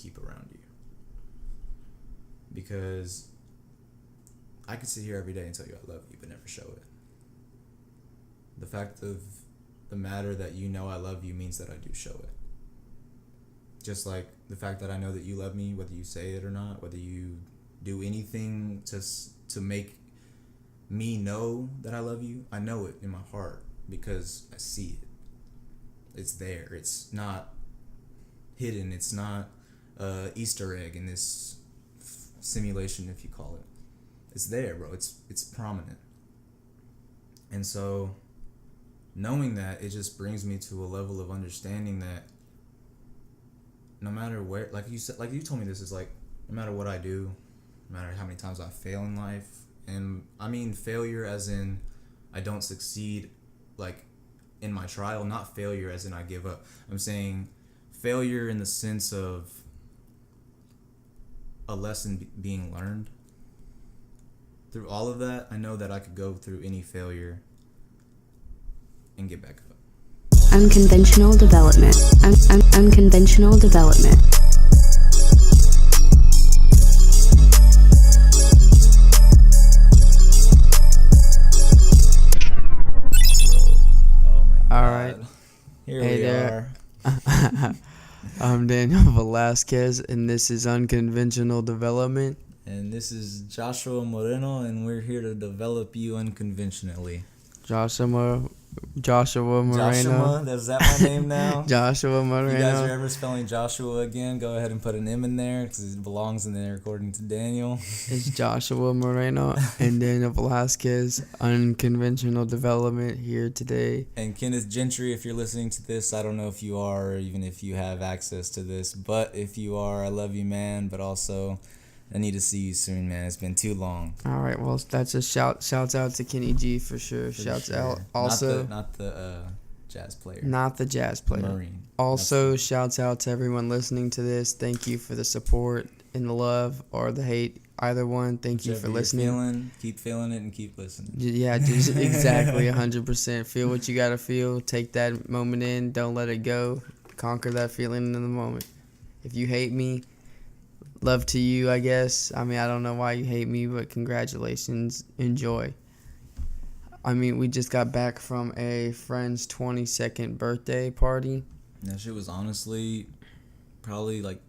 keep around you. Because I could sit here every day and tell you I love you, but never show it. The fact of the matter that you know I love you means that I do show it. Just like the fact that I know that you love me, whether you say it or not, whether you do anything to make me know that I love you, I know it in my heart because I see it. It's there. It's not hidden. It's not Easter egg in this simulation, if you call it. It's there, bro. It's prominent. And so knowing that, it just brings me to a level of understanding that no matter where, like you said, like you told me this, is like no matter what I do, no matter how many times I fail in life, and I mean failure as in I don't succeed like in my trial, not failure as in I give up. I'm saying failure in the sense of a lesson being learned. Through all of that, I know that I could go through any failure and get back up. Unconventional development. Unconventional development. Oh my God. All right. Here Hey we there. are. I'm Daniel Velasquez, and this is Unconventional Development. And this is Joshua Moreno, and we're here to develop you unconventionally. Joshua Moreno. Joshua, is that my name now? Joshua If you guys are Moreno. ever spelling Joshua again, go ahead and put an M in there because it belongs in there according to Daniel. It's Joshua Moreno and Daniel Velasquez. Unconventional Development here today. And Kenneth Gentry, if you're listening to this, I don't know if you are, or even if you have access to this, but if you are, I love you, man. But also, I need to see you soon, man. It's been too long. All right, well, that's a shouts out to Kenny G for sure. Shouts out also. Not the jazz player. Not the jazz player. Marine. Also, shouts out to everyone listening to this. Thank you for the support and the love or the hate. Either one. Thank you for listening. Keep feeling it and keep listening. Yeah, just exactly 100%. Feel what you gotta feel. Take that moment in. Don't let it go. Conquer that feeling in the moment. If you hate me, love to you, I guess. I mean, I don't know why you hate me, but congratulations. Enjoy. I mean, we just got back from a friend's 22nd birthday party. That shit was honestly probably like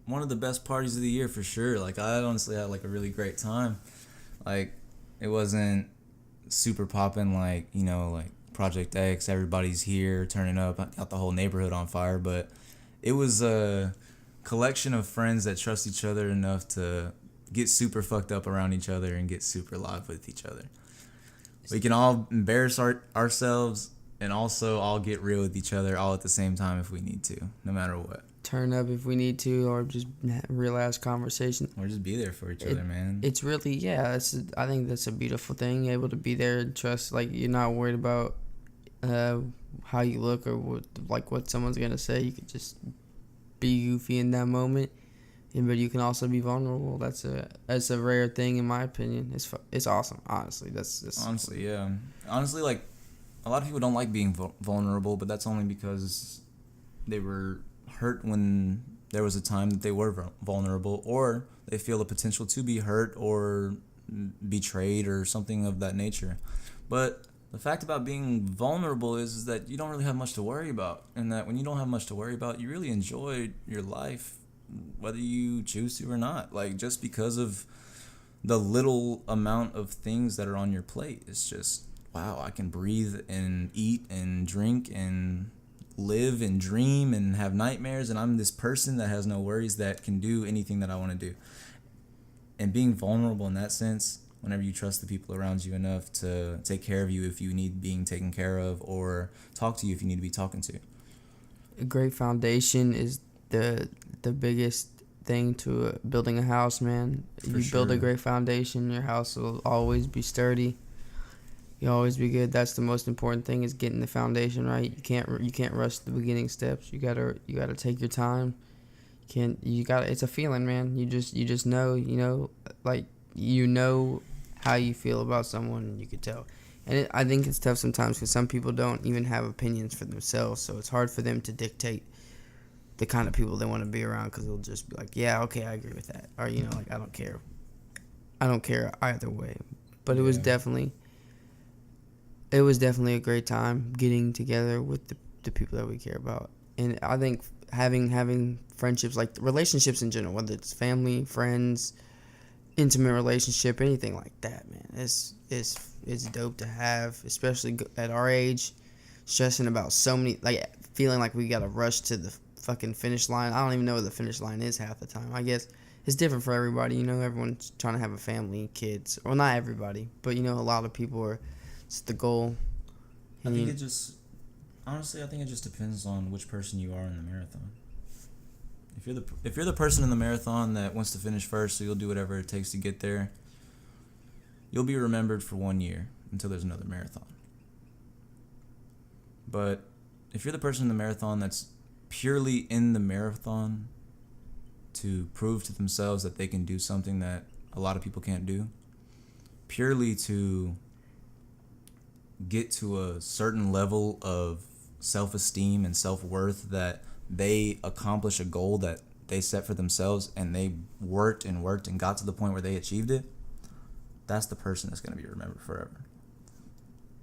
one of the best parties of the year for sure. Like I honestly had like a really great time. Like it wasn't super popping like, you know, like Project X, everybody's here turning up, got the whole neighborhood on fire, but it was a collection of friends that trust each other enough to get super fucked up around each other and get super live with each other. We can all embarrass ourselves and also all get real with each other all at the same time if we need to, no matter what. Turn up if we need to, or just real ass conversation. Or just be there for each other, man. It's really, yeah, I think that's a beautiful thing, able to be there and trust, like, you're not worried about how you look or what someone's going to say. You could just be goofy in that moment, but you can also be vulnerable. That's a rare thing in my opinion. It's awesome, honestly. That's honestly, yeah. Honestly, like a lot of people don't like being vulnerable, but that's only because they were hurt when there was a time that they were vulnerable, or they feel the potential to be hurt or betrayed or something of that nature. But the fact about being vulnerable is that you don't really have much to worry about, and that when you don't have much to worry about, you really enjoy your life, whether you choose to or not. Like, just because of the little amount of things that are on your plate, it's just, wow, I can breathe and eat and drink and live and dream and have nightmares, and I'm this person that has no worries, that can do anything that I want to do. And being vulnerable in that sense, whenever you trust the people around you enough to take care of you if you need being taken care of, or talk to you if you need to be talking to. a great foundation is the biggest thing to building a house, man. For you build a sure. great foundation, your house will always be sturdy. You'll always be good. That's the most important thing, is getting the foundation right. You can't rush the beginning steps. You gotta take your time. It's a feeling, man. You just know, like, how you feel about someone, and you could tell. And I think it's tough sometimes because some people don't even have opinions for themselves, so it's hard for them to dictate the kind of people they want to be around, because they'll just be like, yeah, okay, I agree with that, or like I don't care either way. But it was definitely a great time getting together with the people that we care about. And I think having friendships, like relationships in general, whether it's family, friends, intimate relationship, anything like that, man, it's dope to have, especially at our age, stressing about so many, like feeling like we gotta rush to the fucking finish line. I don't even know where the finish line is half the time. I guess it's different for everybody, everyone's trying to have a family, kids, well, not everybody, but a lot of people are, it's the goal. I think it just depends on which person you are in the marathon. If you're the person in the marathon that wants to finish first, so you'll do whatever it takes to get there, you'll be remembered for 1 year until there's another marathon. But if you're the person in the marathon that's purely in the marathon to prove to themselves that they can do something that a lot of people can't do, purely to get to a certain level of self-esteem and self-worth that they accomplish a goal that they set for themselves, and they worked and got to the point where they achieved it, that's the person that's going to be remembered forever.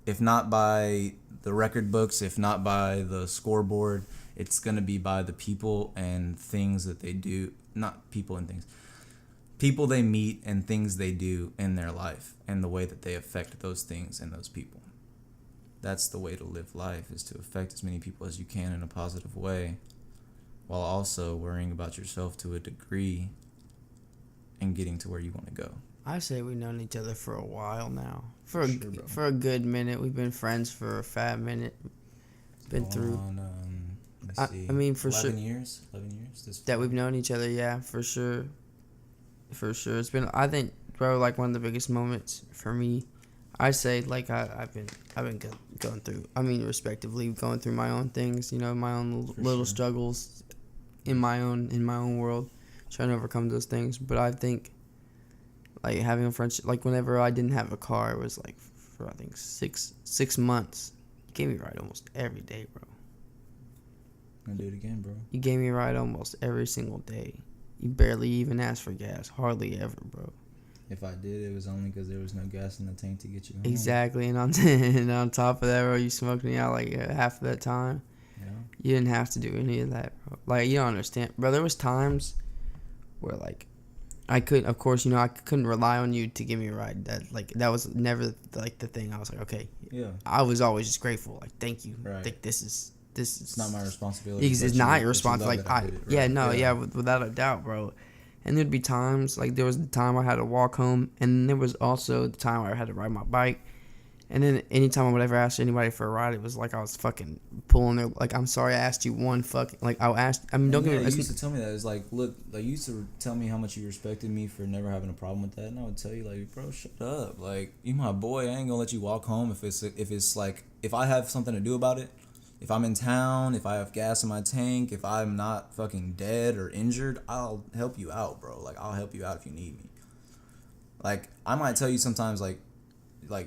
If not by the record books, if not by the scoreboard, it's going to be by the people and things that they do. Not people and things. People they meet and things they do in their life, and the way that they affect those things and those people. That's the way to live life, is to affect as many people as you can in a positive way, while also worrying about yourself to a degree and getting to where you want to go. I say we've known each other for a while now. For a good minute. We've been friends for a fat minute. Been through. Let's see. I mean, for 11 sure. 11 years. That we've known each other, yeah, for sure. For sure. It's been, I think, bro, like one of the biggest moments for me. I say, like, I've been going through, respectively, going through my own things, my own little struggles in my own world, trying to overcome those things. But I think, like, having a friendship, like, whenever I didn't have a car, it was, like, for, I think, six months. You gave me a ride almost every day, bro. I'm gonna do it again, bro. You gave me a ride almost every single day. You barely even asked for gas. Hardly ever, bro. If I did, it was only because there was no gas in the tank to get you home. Exactly, and on top of that, bro, you smoked me out like half of that time. Yeah. You didn't have to do any of that, bro. Like, you don't understand, bro. There was times where, like, I couldn't, of course, I couldn't rely on you to give me a ride. That was never like the thing. I was like, okay. Yeah. I was always just grateful. Like, thank you. Right. Like, this is. It's not my responsibility. It's not your responsibility. Like, without a doubt, bro. And there'd be times, like, there was the time I had to walk home, and there was also the time where I had to ride my bike. And then anytime I would ever ask anybody for a ride, it was like I was fucking pulling their, like, I'm sorry I asked you one fucking, like, don't get me wrong. You used to tell me that. It's like, look, like, you used to tell me how much you respected me for never having a problem with that, and I would tell you, like, bro, shut up. Like, you my boy, I ain't gonna let you walk home if it's like, if I have something to do about it. If I'm in town, if I have gas in my tank, if I'm not fucking dead or injured, I'll help you out, bro. Like, I'll help you out if you need me. Like, I might tell you sometimes, like,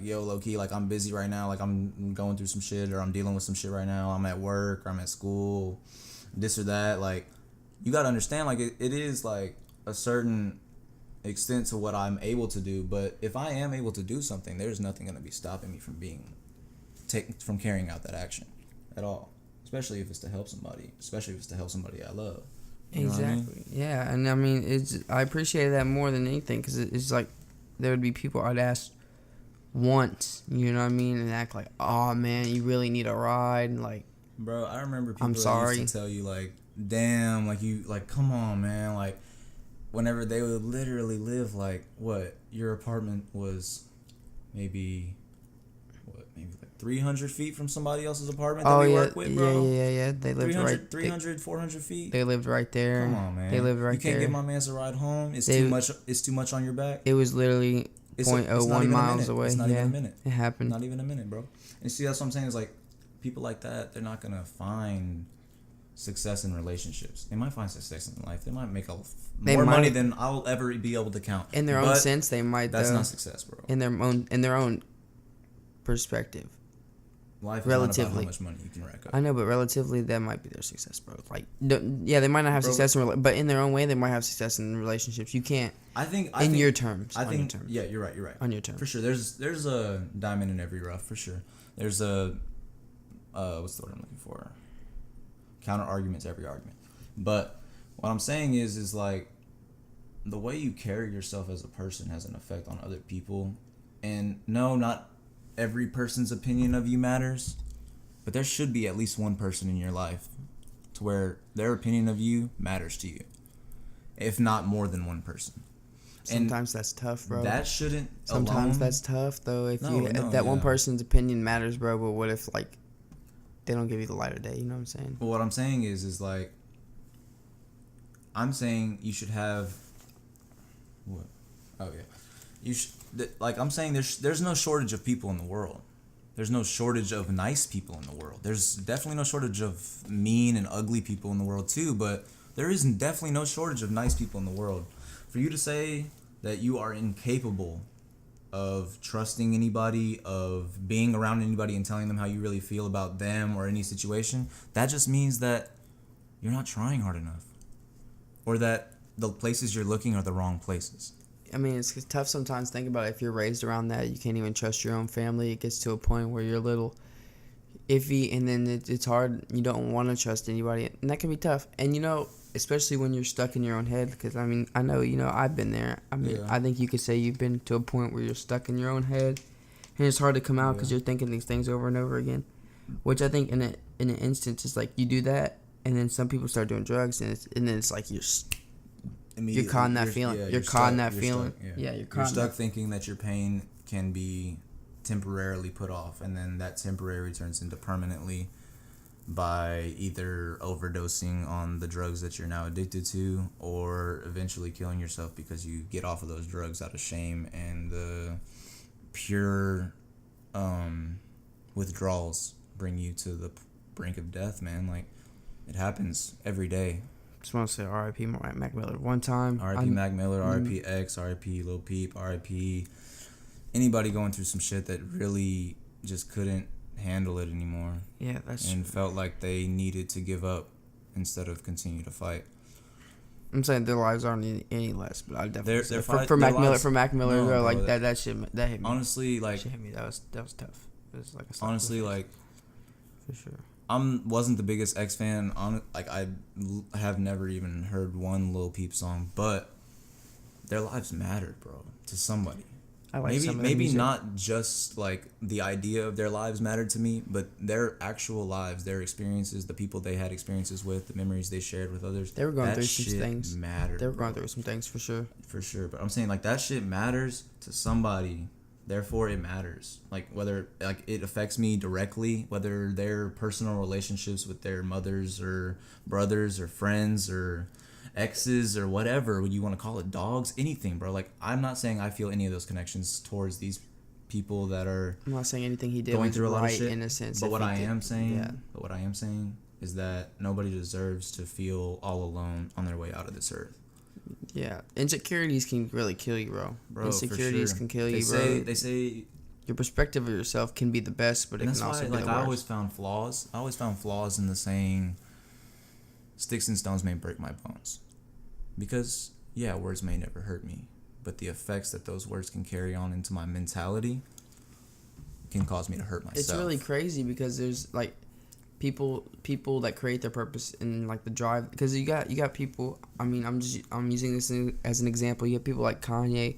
yo, low-key, like, I'm busy right now. Like, I'm going through some shit, or I'm dealing with some shit right now. I'm at work, or I'm at school, this or that. Like, you got to understand, like, it is, like, a certain extent to what I'm able to do. But if I am able to do something, there's nothing going to be stopping me from carrying out that action. At all, especially if it's to help somebody, I love. You exactly. Know what I mean? Yeah, and I appreciate that more than anything, because it's like there would be people I'd ask once, and act like, oh man, you really need a ride, and like, bro, I remember people I'm sorry. used to tell you, like, damn, like, you, like, come on, man, like, whenever they would literally live, like, what, your apartment was maybe 300 feet from somebody else's apartment that we work with, bro. Yeah. They lived 300, 400 feet. They lived right there. Come on, man. They lived right there. You can't get my man's a ride home. It's too much on your back. It was literally 0.01 miles away. It's not even a minute. It happened. Not even a minute, bro. And see, that's what I'm saying. Is like, people like that, they're not gonna find success in relationships. They might find success in life. They might make more money than I'll ever be able to count. In their own sense, they might. That's not success, bro. In their own perspective. Life is not about how Relatively. much money you can rack up. I know, but relatively, that might be their success, bro. Like, yeah, they might not have Bro. success, but in their own way, they might have success in relationships. You can't, I think your terms. I on think your terms. yeah, you're right. On your terms. For sure. There's a diamond in every rough, for sure. There's a what's the word I'm looking for? Counter argument to every argument. But what I'm saying is like the way you carry yourself as a person has an effect on other people. And no, not every person's opinion of you matters, but there should be at least one person in your life to where their opinion of you matters to you, if not more than one person. Sometimes that's tough, bro. That shouldn't. Sometimes alone, that's tough, though. If No, that one yeah. person's opinion matters, bro. But what if like they don't give you the light of day? You know what I'm saying? But what I'm saying is like, I'm saying you should have. What? Oh yeah, you should. Like I'm saying, there's no shortage of people in the world. There's no shortage of nice people in the world. There's definitely no shortage of mean and ugly people in the world too. But there is definitely no shortage of nice people in the world. For you to say that you are incapable of trusting anybody, of being around anybody and telling them how you really feel about them or any situation, that just means that you're not trying hard enough. Or that the places you're looking are the wrong places. I mean, it's tough sometimes. Think about it. If you're raised around that, you can't even trust your own family. It gets to a point where you're a little iffy, and then it's hard. You don't want to trust anybody, and that can be tough. And you know, especially when you're stuck in your own head, because I mean, I know, you know, I've been there. I mean, Yeah. I think you could say you've been to a point where you're stuck in your own head, and it's hard to come out because Yeah. you're thinking these things over and over again. Which I think in an instance is like you do that, and then some people start doing drugs, and then it's like you're caught in that feeling. You're caught in that feeling. Yeah, you're caught You're in stuck that. thinking that your pain can be temporarily put off, and then that temporary turns into permanently by either overdosing on the drugs that you're now addicted to, or eventually killing yourself because you get off of those drugs out of shame and the pure withdrawals bring you to the brink of death, man. Like, it happens every day. Just want to say R.I.P. Mac Miller. One time, R.I.P. Mac Miller, R.I.P. X, R.I.P. Lil Peep, R.I.P. anybody going through some shit that really just couldn't handle it anymore Yeah, that's. and felt like they needed to give up instead of continue to fight. I'm saying their lives aren't any less, but I definitely Their say fight- for their Mac Miller, lives- for Mac Miller, No, bro, bro, like that shit that hit me. Honestly, That like, shit hit me. That was tough. It was like a slap honestly, in the face, like, for sure. wasn't the biggest X fan. Like, I have never even heard one Lil Peep song, but their lives mattered, bro, to somebody. I like some of the Maybe music. not just like the idea of their lives mattered to me, but their actual lives, their experiences, the people they had experiences with, the memories they shared with others. They were going that through some shit things. Mattered. They were bro. going through some things for sure. For sure, but I'm saying like that shit matters to somebody. Therefore, it matters. Like whether like it affects me directly, whether their personal relationships with their mothers or brothers or friends or exes or whatever you want to call it, dogs, anything, bro. Like I'm not saying I feel any of those connections towards these people that are I'm not saying anything he did going was through a lot right of shit. in a sense. But if what he I did- am saying, yeah. is that nobody deserves to feel all alone on their way out of this earth. Yeah, insecurities can really kill you, bro. Bro, Insecurities for sure. can kill They you, say, bro. They say Your perspective of yourself can be the best, but it and can that's also why, be like, the I worst. always found flaws. I always found flaws in the saying, "Sticks and stones may break my bones," because yeah, words may never hurt me, but the effects that those words can carry on into my mentality can cause me to hurt myself. It's really crazy because there's like people that create their purpose and like the drive, because you got people. I mean, I'm using this as an example. You have people like Kanye,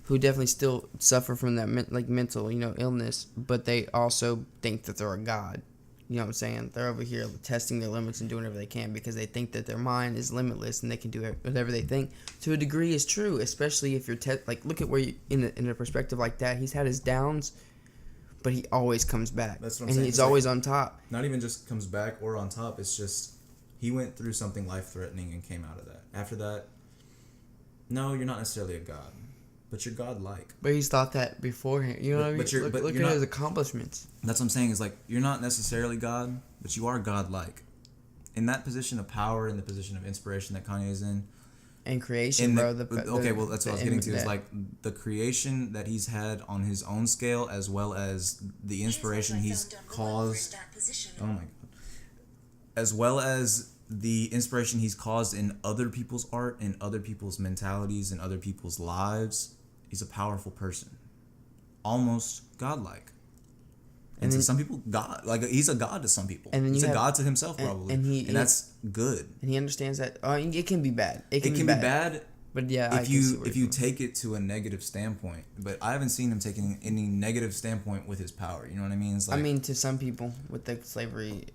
who definitely still suffer from that mental illness, but they also think that they're a god. You know what I'm saying? They're over here testing their limits and doing whatever they can because they think that their mind is limitless and they can do whatever they think. To a degree, is true, especially if you're like, look at where you in a perspective like that. He's had his downs, but he always comes back. That's what I'm and saying. he's It's always like- on top. Not even just comes back or on top. It's just he went through something life-threatening and came out of that. After that, no, you're not necessarily a god, but you're god-like. But he's thought that beforehand. You know what I mean? but you're- look but look you're at not- his accomplishments. That's what I'm saying, is like you're not necessarily God, but you are God-like. In that position of power, in the position of inspiration that Kanye is in, in creation, in bro. okay, well, that's what I was getting to. Is that- like the creation that he's had on his own scale, as well as the inspiration he's caused. Oh my god! As well as the inspiration he's caused in other people's art, in other people's mentalities, in other people's lives. He's a powerful person, almost godlike. And to some people, God, like he's a god to some people. And then he's you a have- god to himself, probably, and that's good. And he understands that. It can be bad. It can Be bad. But yeah, if you take it to a negative standpoint, but I haven't seen him taking any negative standpoint with his power. You know what I mean? It's like, I mean, to some people with the slavery,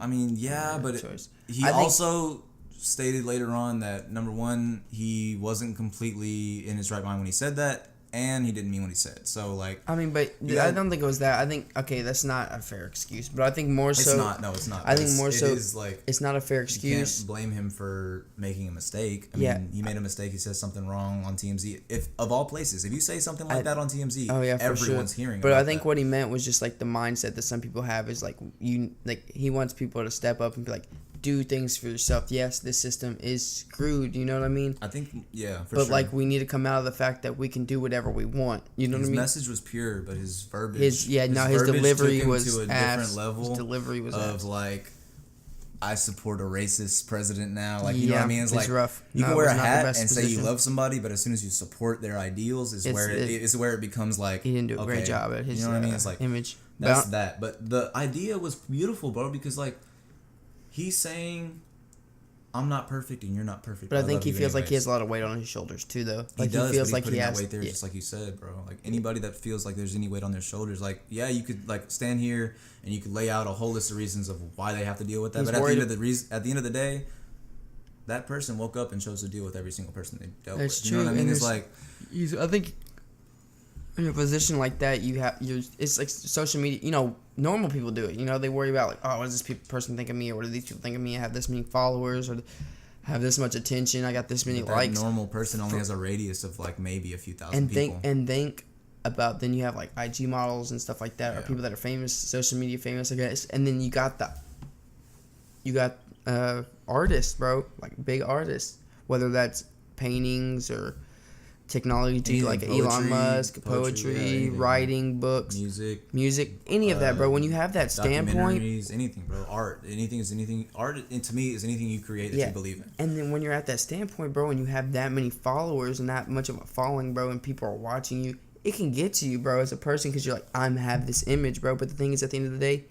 yeah, but choice. He also stated later on that number one, he wasn't completely in his right mind when he said that, and he didn't mean what he said. So like, I mean, but I don't think it was that. I think that's not a fair excuse. But I think more so, it's not. No, it's not. I think more so, it is like, it's not a fair you excuse. can't blame him for making a mistake. I Yeah. mean, he made a mistake. He says something wrong on TMZ. If of all places, if you say something like that on TMZ, Oh yeah, for everyone's sure. hearing. But about I think that. what he meant was just like the mindset that some people have is like he wants people to step up and be like, do things for yourself. Yes, this system is screwed. You know what I mean? I think, yeah, for But sure. like we need to come out of the fact that we can do whatever we want. You know his what I mean? message was pure, but his verbiage, His verbiage delivery took him was to a ass. different level. His delivery was of ass. like, I support a racist president now. Like, you know Yeah, what I mean? It's it's like rough. you No, can it wear a was not the hat best and say you position. love somebody, but as soon as you support their ideals, is where it becomes like He didn't do a great okay, job at his you know what I mean? It's like image. that's But that. But the idea was beautiful, bro, because like he's saying, I'm not perfect and you're not perfect. I think he feels like he anyways. has a lot of weight on his shoulders too, though. Like He does, he feels but like he's he putting has. that weight there, Yeah. just like you said, bro. Like anybody that feels like there's any weight on their shoulders, like yeah, you could like stand here and you could lay out a whole list of reasons of why they have to deal with that. He's But at the worried end of the day, that person woke up and chose to deal with every single person they dealt That's with. You know what I true, mean? and It's like I think in a position like that, it's like social media. You know, normal people do it. You know, they worry about like, oh, what does this person think of me, or what do these people think of me? I have this many followers, or have this much attention. I got this many that likes. normal person only has a radius of like maybe a few thousand people. Think about, then you have like IG models and stuff like that, or Yeah. people that are famous, social media famous, I guess. And then you got artists, bro, like big artists, whether that's paintings or technology, Anything, like poetry, Elon Musk, poetry, yeah, anything. writing, books, music, any of that, bro. When you have that standpoint, documentaries, anything, bro. Art, anything. Art, to me, is anything you create that you believe in. And then when you're at that standpoint, bro, and you have that many followers and that much of a following, bro, and people are watching you, it can get to you, bro, as a person, because you're like, have this image, bro. But the thing is, at the end of the day,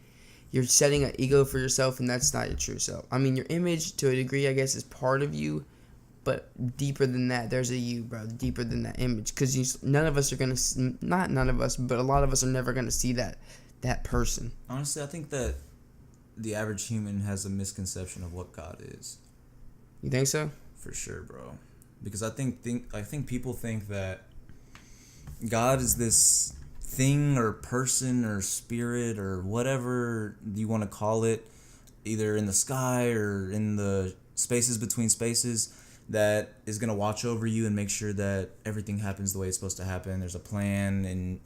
you're setting an ego for yourself, and that's not your true self. I mean, your image, to a degree, I guess, is part of you, but deeper than that, there's a you, bro, deeper than that image. Because none of us are going to, not none of us, but a lot of us are never going to see that person. Honestly, I think that the average human has a misconception of what God is. You think so? For sure, bro. Because I think people think that God is this thing or person or spirit or whatever you want to call it, either in the sky or in the spaces between spaces, that is going to watch over you and make sure that everything happens the way it's supposed to happen. There's a plan, and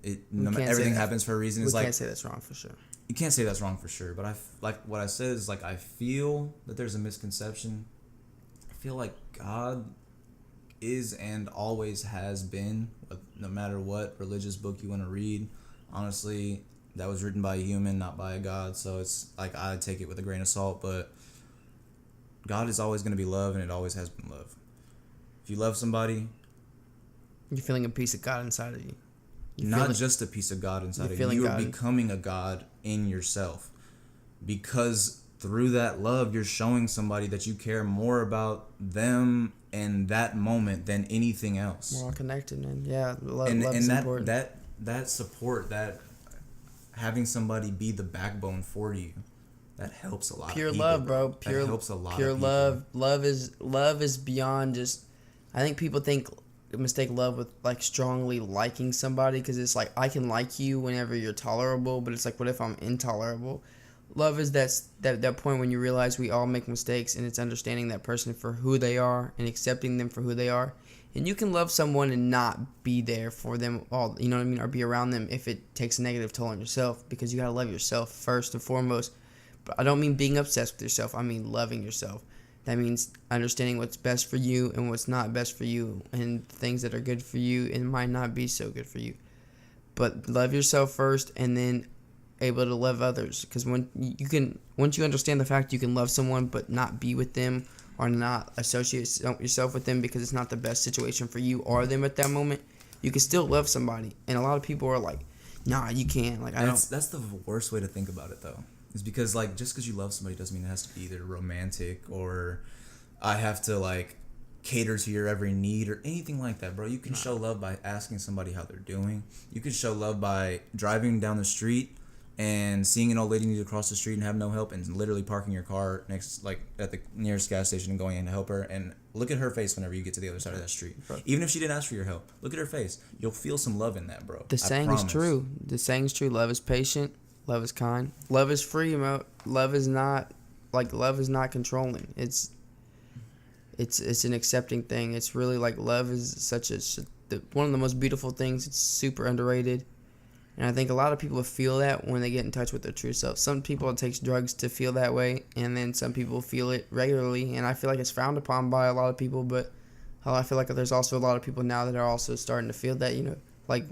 everything happens for a reason. We can't say that's wrong for sure. You can't say that's wrong for sure, but like what I said is like I feel that there's a misconception. I feel like God is and always has been, no matter what religious book you want to read. Honestly, that was written by a human, not by a God, so it's like I take it with a grain of salt, but God is always going to be love, and it always has been love. If you love somebody, You're feeling a piece of God inside of you. not just a piece of God inside of you, you are becoming a God in yourself, because through that love you're showing somebody that you care more about them in that moment than anything else. We're all connected, man. Yeah, love and is that important. that support, that having somebody be the backbone for you, that helps a lot. Pure of people, love, bro. That Pure helps a lot. Pure of people. love. Love is beyond just. I think people mistake love with like strongly liking somebody, because it's like I can like you whenever you're tolerable, but it's like, what if I'm intolerable? Love is that point when you realize we all make mistakes, and it's understanding that person for who they are and accepting them for who they are. And you can love someone and not be there for them all, you know what I mean, or be around them if it takes a negative toll on yourself, because you gotta love yourself first and foremost. But I don't mean being obsessed with yourself. I mean loving yourself. That means understanding what's best for you and what's not best for you, and things that are good for you and might not be so good for you. But love yourself first, and then able to love others. Because once you understand the fact you can love someone but not be with them or not associate yourself with them because it's not the best situation for you or them at that moment, you can still love somebody. And a lot of people are like, nah, you can't. Like, That's the worst way to think about it, though. Is because, like, just because you love somebody doesn't mean it has to be either romantic or I have to, like, cater to your every need or anything like that, bro. You can show love by asking somebody how they're doing. You can show love by driving down the street and seeing an old lady need to cross the street and have no help, and literally parking your car next, like, at the nearest gas station and going in to help her. And look at her face whenever you get to the other side of that street. Bro. Even if she didn't ask for your help, look at her face. You'll feel some love in that, bro. The saying is true. The saying is true. Love is patient. Love is kind. Love is free. Love is not controlling. It's an accepting thing. It's really like love is one of the most beautiful things. It's super underrated. And I think a lot of people feel that when they get in touch with their true self. Some people, it takes drugs to feel that way, and then some people feel it regularly. And I feel like it's frowned upon by a lot of people, but I feel like there's also a lot of people now that are also starting to feel that, like,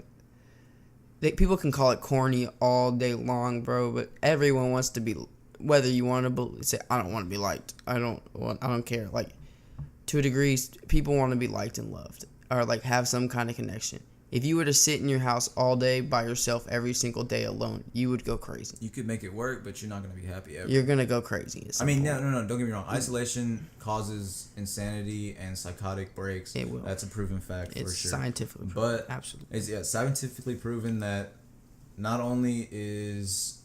people can call it corny all day long, bro, but everyone wants to be, whether you want to say, I don't want to be liked. I don't care. Like, to a degree, people want to be liked and loved, or like have some kind of connection. If you were to sit in your house all day by yourself every single day alone, you would go crazy. You could make it work, but you're not going to be happy ever. You're going to go crazy. No, don't get me wrong. Isolation causes insanity and psychotic breaks. It will. That's a proven fact for sure. It's scientifically proven. But absolutely. It's scientifically proven that not only is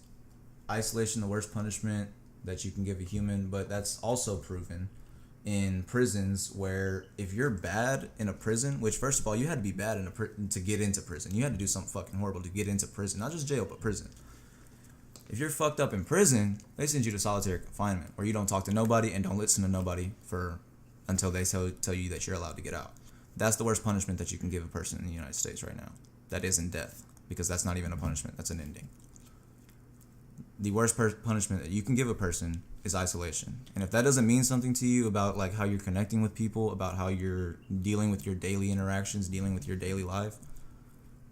isolation the worst punishment that you can give a human, but that's also proven in prisons, where if you're bad in a prison, which first of all, you had to be bad to get into prison. You had to do something fucking horrible to get into prison, not just jail, but prison. If you're fucked up in prison, they send you to solitary confinement, where you don't talk to nobody and don't listen to nobody until they tell you that you're allowed to get out. That's the worst punishment that you can give a person in the United States right now. That isn't death, because that's not even a punishment. That's an ending. The worst punishment that you can give a person is isolation. And if that doesn't mean something to you about like how you're connecting with people, about how you're dealing with your daily interactions, dealing with your daily life,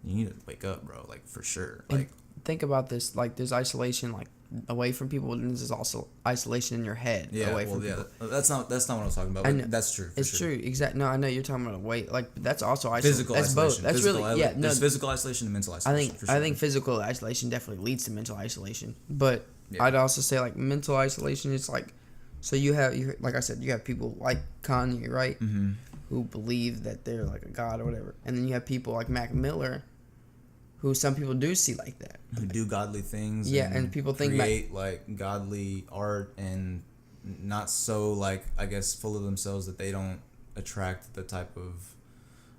you need to wake up, bro. Like, for sure. Like, and think about this. Like, there's isolation like away from people, and there's also isolation in your head away from people. That's not what I was talking about. But that's true. It's true. Exactly. No, I know you're talking about away. Like, that's also isolation. Physical that's isolation. Both. That's really There's physical isolation and mental isolation. I think physical isolation definitely leads to mental isolation, but I'd also say like mental isolation. It's like, so you have like I said, you have people like Kanye, right, who believe that they're like a god or whatever, and then you have people like Mac Miller, who some people do see like that, who do godly things. Yeah, and people think create like godly art and not so like, I guess, full of themselves that they don't attract the type of,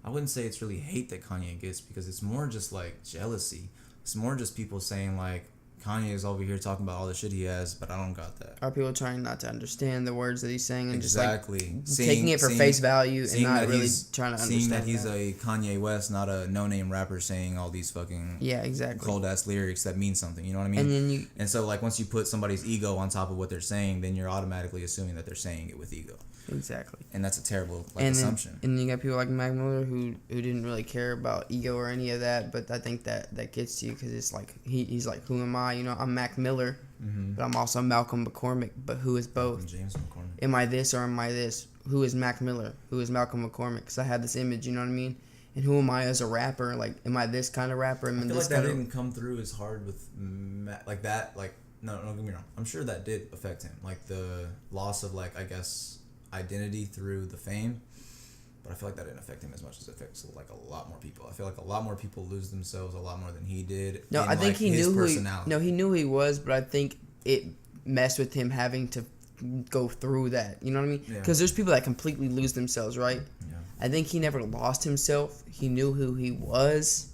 I wouldn't say it's really hate that Kanye gets, because it's more just like jealousy. It's more just people saying like, Kanye is over here talking about all the shit he has, but I don't got that. Are people trying not to understand the words that he's saying and exactly. just like taking it for face value and not really trying to understand seeing that he's a Kanye West, not a no-name rapper saying all these fucking cold-ass lyrics that mean something, you know what I mean? And so like once you put somebody's ego on top of what they're saying, then you're automatically assuming that they're saying it with ego. Exactly. And that's a terrible assumption. And you got people like Mac Miller who didn't really care about ego or any of that, but I think that gets to you because it's like he's like, who am I? You know, I'm Mac Miller, but I'm also Malcolm McCormick. But who is both? James McCormick. Am I this or am I this? Who is Mac Miller? Who is Malcolm McCormick? Because I had this image, you know what I mean? And who am I as a rapper? Like, am I this kind of rapper? I feel like that didn't come through as hard with like that. Like, no, don't get me wrong. I'm sure that did affect him. Like the loss of like, I guess, identity through the fame, but I feel like that didn't affect him as much as it affects like a lot more people. I feel like a lot more people lose themselves a lot more than he did. No, I think he knew he knew who he was, but I think it messed with him having to go through that. You know what I mean? Because there's people that completely lose themselves, right? Yeah. I think he never lost himself. He knew who he was,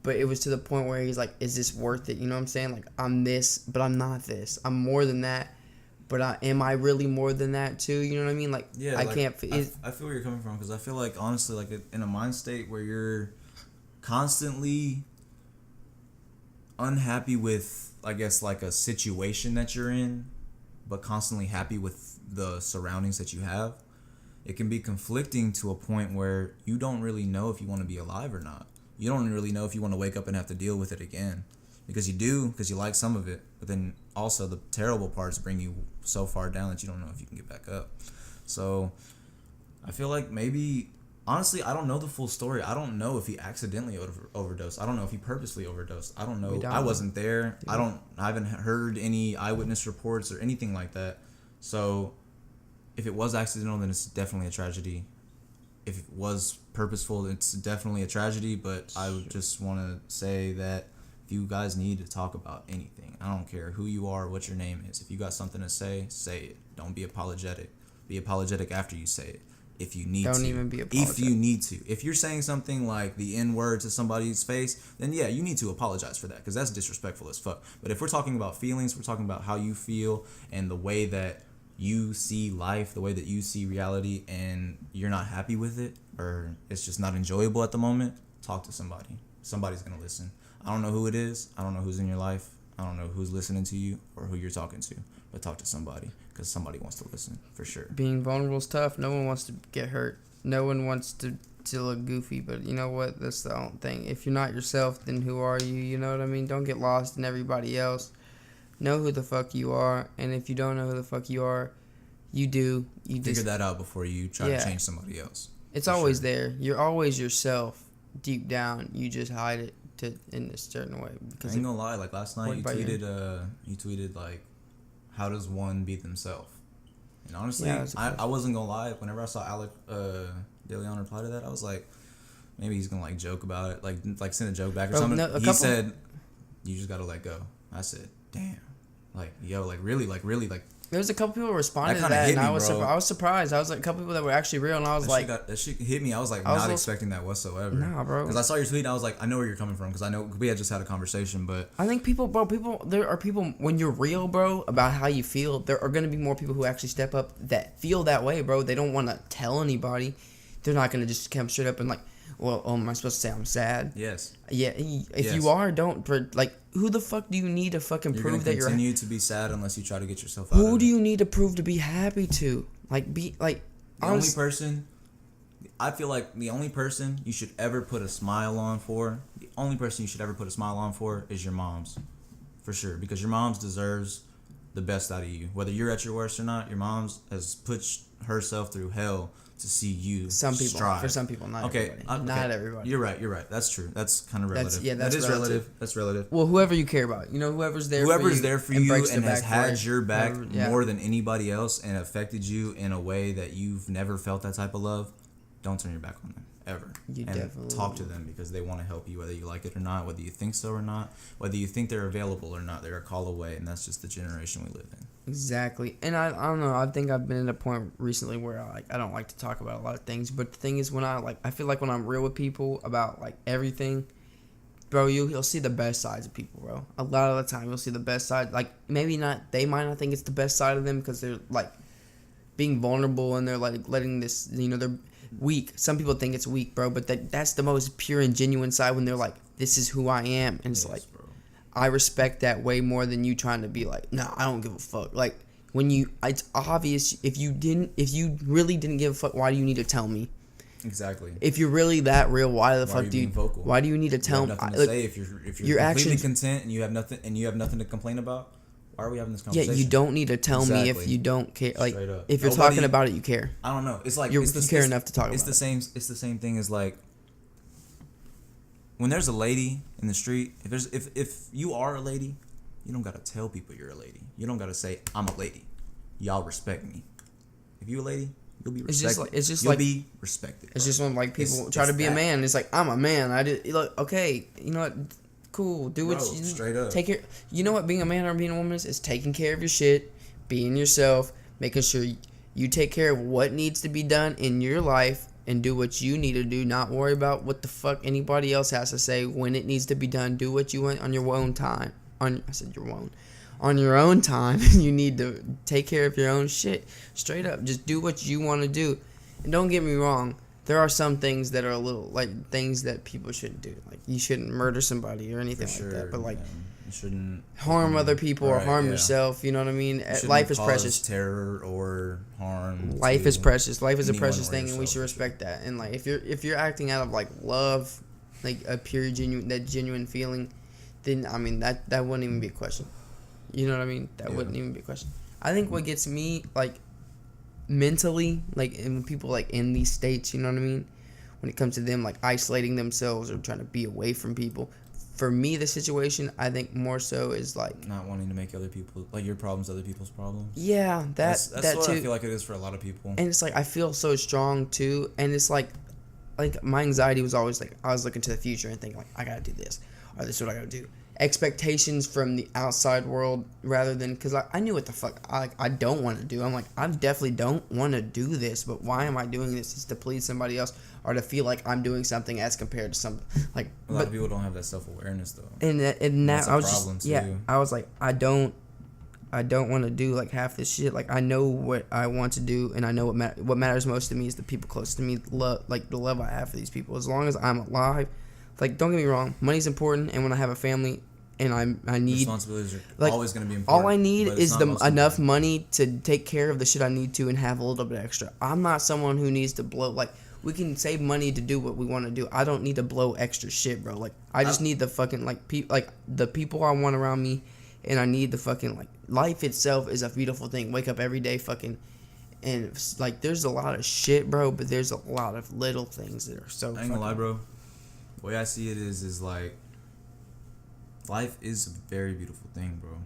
but it was to the point where he's like, "Is this worth it?" You know what I'm saying? Like, I'm this, but I'm not this. I'm more than that. But am I really more than that too? You know what I mean? Like, yeah, I can't. I feel where you're coming from, because I feel like honestly, like in a mind state where you're constantly unhappy with, I guess, like a situation that you're in, but constantly happy with the surroundings that you have, it can be conflicting to a point where you don't really know if you want to be alive or not. You don't really know if you want to wake up and have to deal with it again. Because you do, because you like some of it. But then also the terrible parts bring you so far down that you don't know if you can get back up. So I feel like maybe, honestly, I don't know the full story. I don't know if he accidentally overdosed. I don't know if he purposely overdosed. I don't know. I wasn't there. Yeah. I haven't heard any eyewitness reports or anything like that. So if it was accidental, then it's definitely a tragedy. If it was purposeful, it's definitely a tragedy. But I would just want to say that if you guys need to talk about anything, I don't care who you are, what your name is. If you got something to say it. Don't be apologetic. Be apologetic after you say it. If you need to. Don't even be apologetic. If you need to. If you're saying something like the N-word to somebody's face, then yeah, you need to apologize for that, because that's disrespectful as fuck. But if we're talking about feelings, we're talking about how you feel and the way that you see life, the way that you see reality, and you're not happy with it, or it's just not enjoyable at the moment, talk to somebody. Somebody's going to listen. I don't know who it is. I don't know who's in your life. I don't know who's listening to you or who you're talking to, but talk to somebody, because somebody wants to listen, for sure. Being vulnerable is tough. No one wants to get hurt. No one wants to look goofy, but you know what? That's the only thing. If you're not yourself, then who are you? You know what I mean? Don't get lost in everybody else. Know who the fuck you are, and if you don't know who the fuck you are, you do. You figure that out before you try to change somebody else. It's always there. You're always yourself deep down. You just hide it in a certain way. Because I ain't gonna lie. Like last night, you tweeted like, how does one be themselves? And honestly, I wasn't gonna lie. Whenever I saw Alec De Leon reply to that, I was like, maybe he's gonna like joke about it, like send a joke back or something. No, he said, "You just gotta let go." I said, "Damn, like yo, like really." There was a couple people responding to that, and I was surprised. I was like, a couple people that were actually real, and I was like, that shit hit me. I was like, not expecting that whatsoever. Nah, bro. Because I saw your tweet, and I was like, I know where you're coming from, because I know we had just had a conversation, but I think there are people, when you're real, bro, about how you feel, there are gonna be more people who actually step up that feel that way, bro. They don't want to tell anybody. They're not gonna just come straight up and like, well, am I supposed to say I'm sad? Yes. Yeah. If you are, don't like. Who the fuck do you need to fucking prove that you're? You're gonna continue to be sad unless you try to get yourself out. Who do you need to prove to be happy to? Like, be like. The only person, I feel like the only person you should ever put a smile on for, is your mom's, for sure, because your mom's deserves the best out of you. Whether you're at your worst or not, your mom's has put herself through hell to see you strive. For some people, not everybody. Not everybody. You're right. That's true. That's kind of relative. That is relative. That's relative. Well, whoever you care about, whoever's there for you and has had your back more than anybody else and affected you in a way that you've never felt that type of love, don't turn your back on them ever. Talk to them, because they want to help you, whether you like it or not, whether you think so or not, whether you think they're available or not. They're a call away, and that's just the generation we live in. Exactly. And I don't know, I think I've been at a point recently where I don't like to talk about a lot of things, but the thing is, when I feel like when I'm real with people about like everything, bro, you'll see the best sides of people, bro. A lot of the time you'll see the best side. Like, maybe not, they might not think it's the best side of them because they're like being vulnerable and they're like letting this, they're weak. Some people think it's weak, bro, but that's the most pure and genuine side, when they're like, this is who I am. And it's like, bro, I respect that way more than you trying to be like, nah, I don't give a fuck. Like, it's obvious. If you really didn't give a fuck, why do you need to tell me? Exactly. If you're really that real, why the fuck do you? Vocal? Why do you need to tell me? Nothing to say. If you're completely content and you have nothing to complain about, why are we having this conversation? Yeah, you don't need to tell me if you don't care. Like, if you're talking about it, you care. I don't know. It's like you care enough to talk about it. It's the same thing as like when there's a lady in the street. If you are a lady, you don't gotta tell people you're a lady. You don't gotta say I'm a lady. Y'all respect me. If you a lady, you'll be respected. You'll be respected. It's just when like people try to be a man. It's like, I'm a man. I did. Look, okay, you know what? Cool. Do what you straight up. Take care. You know what being a man or being a woman is taking care of your shit, being yourself, making sure you take care of what needs to be done in your life, and do what you need to do. Not worry about what the fuck anybody else has to say when it needs to be done. Do what you want on your own time. On your own time. You need to take care of your own shit. Straight up, just do what you want to do. And don't get me wrong. There are some things that are a little, like, things that people shouldn't do. Like, you shouldn't murder somebody or anything like that. But, like, You shouldn't harm other people or Right, harm yeah. yourself. You know what I mean? You shouldn't Life is cause precious. terror or harm. Life to is precious. Life is a anyone precious or thing, and we yourself, should for respect that. And like, if you're acting out of like love, like a pure genuine feeling, then I mean that wouldn't even be a question. You know what I mean? That Yeah. wouldn't even be a question. I think what gets me like mentally, like, and when people like in these states, you know what I mean, when it comes to them like isolating themselves or trying to be away from people. For me, the situation I think more so is like, not wanting to make other people like your problems other people's problems. yeah, That's that what too. I feel like it is for a lot of people. And it's like I feel so strong too, and it's like my anxiety was always like I was looking to the future and thinking like I gotta do this or this is what I gotta do. Expectations from the outside world rather than because I knew what the fuck I don't want to do. I'm like I definitely don't want to do this, but why am I doing this? Is to please somebody else or to feel like I'm doing something as compared to something like. A lot of people don't have that self-awareness though. And that That's a I was problem, just too. I was like I don't want to do like half this shit. Like I know what I want to do, and I know what matters most to me is the people close to me. Love, like the love I have for these people. As long as I'm alive, like don't get me wrong, money's important, and when I have a family, and I need Responsibilities are like, always going to be important. all I need but it's is not the most enough important. money to take care of the shit I need to and have a little bit extra. I'm not someone who needs to blow like. We can save money to do what we want to do. I don't need to blow extra shit, bro. Like I just need the fucking like the people I want around me, and I need the fucking like life itself is a beautiful thing. Wake up every day, fucking, and it's, like there's a lot of shit, bro. But there's a lot of little things that are so. I ain't gonna lie, bro. The way I see it is like life is a very beautiful thing, bro,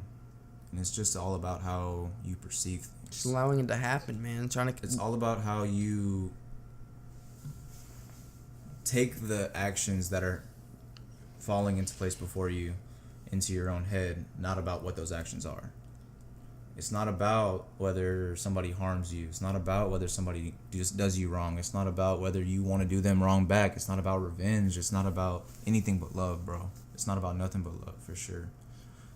and it's just all about how you perceive things. Just allowing it to happen, man. Trying to. It's all about how you take the actions that are falling into place before you into your own head, not about what those actions are. It's not about whether somebody harms you. It's not about whether somebody just does you wrong. It's not about whether you want to do them wrong back. It's not about revenge. It's not about anything but love, bro. It's not about nothing but love, for sure.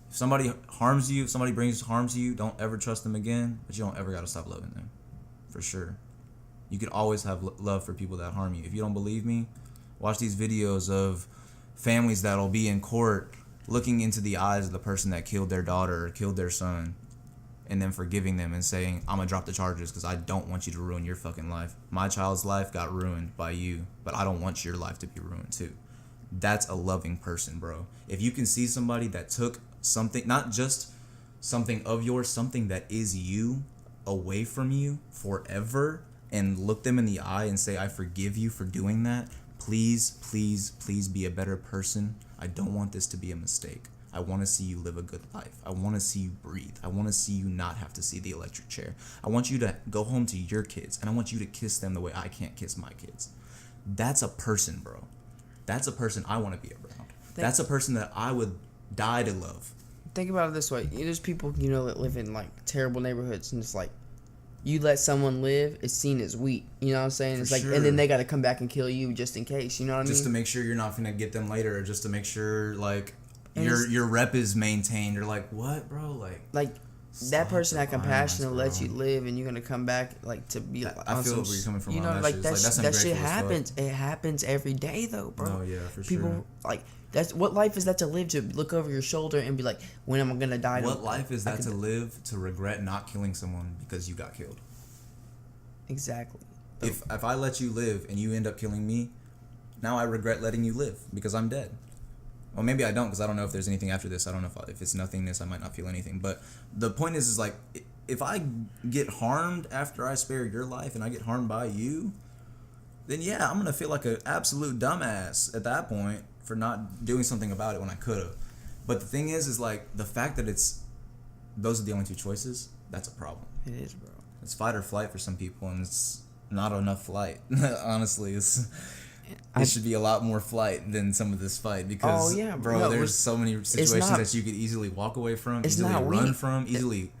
If somebody harms you, if somebody harms you, don't ever trust them again, but you don't ever got to stop loving them, for sure. You can always have love for people that harm you. If you don't believe me, watch these videos of families that'll be in court looking into the eyes of the person that killed their daughter or killed their son and then forgiving them and saying, I'm going to drop the charges because I don't want you to ruin your fucking life. My child's life got ruined by you, but I don't want your life to be ruined too. That's a loving person, bro. If you can see somebody that took something, not just something of yours, something that is you, away from you forever, and look them in the eye and say, I forgive you for doing that, please, please, please be a better person. I don't want this to be a mistake. I want to see you live a good life. I want to see you breathe. I want to see you not have to see the electric chair. I want you to go home to your kids, and I want you to kiss them the way I can't kiss my kids. That's a person, bro. That's a person I want to be around. That's a person that I would die to love. Think about it this way. There's people, that live in, like, terrible neighborhoods, and it's like, you let someone live, it's seen as weak. You know what I'm saying? For It's like, sure. and then they got to come back and kill you just in case. You know what I mean? Just to make sure you're not going to get them later, or just to make sure, like, And your rep is maintained. You're like, what, bro? Like that person the had compassion to violence, let bro. you live, and you're gonna come back like to be like. I on feel some where you're coming from You on know, that like shit. that. It's like, That that's shit ungrateful as fuck. happens. It happens every day, though, bro. Oh, yeah, for People sure. like that's what life is that to live, to look over your shoulder and be like, when am I gonna die? What life is that to live to regret not killing someone because you got killed? Exactly. If I let you live and you end up killing me, now I regret letting you live because I'm dead. Well, maybe I don't, because I don't know if there's anything after this. I don't know if it's nothingness, I might not feel anything. But the point is like, if I get harmed after I spare your life and I get harmed by you, then yeah, I'm going to feel like an absolute dumbass at that point for not doing something about it when I could have. But the thing is like, the fact that those are the only two choices, that's a problem. It is, bro. It's fight or flight for some people, and it's not enough flight. Honestly, it should be a lot more flight than some of this fight because, bro, No, there's so many situations not- that you could easily walk away from, it's easily not run weak. from, easily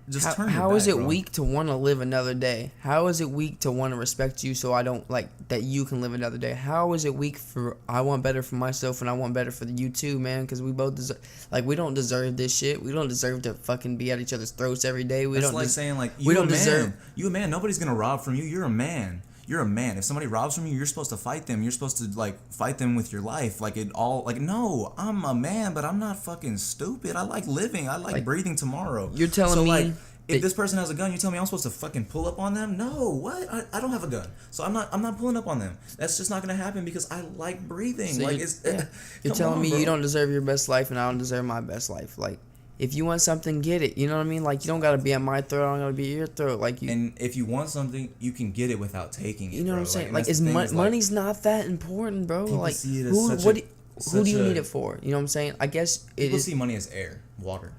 just turn your How back, is it bro. weak to want to live another day? How is it weak to want to respect you so I don't like that you can live another day? How is it weak for I want better for myself and I want better for you too, man? Because we both deserve, like, we don't deserve this shit. We don't deserve to fucking be at each other's throats every day. We That's don't like des- saying like we don't deserve. You a man. Nobody's gonna rob from you. You're a man. you're a man. If somebody robs from you, you're supposed to fight them. You're supposed to like fight them with your life. Like it all. Like no, I'm a man, but I'm not fucking stupid. I like living. I like breathing tomorrow. You're telling so, me like, if this person has a gun, you tell me I'm supposed to fucking pull up on them? No, what? I don't have a gun, so I'm not pulling up on them. That's just not gonna happen because I like breathing. So like you're, it's you're come telling on, me bro. you don't deserve your best life, and I don't deserve my best life. Like, if you want something, get it. You know what I mean? Like, you don't gotta be at my throat. I don't gotta be at your throat. Like you. And if you want something, you can get it without taking it. You know bro. what I'm saying? and Like, that's the thing, is, like, money's not that important, bro. people Like, see it as who such what a- do, who do you such a- need it for? You know what I'm saying? I guess it People is. see money as air, water.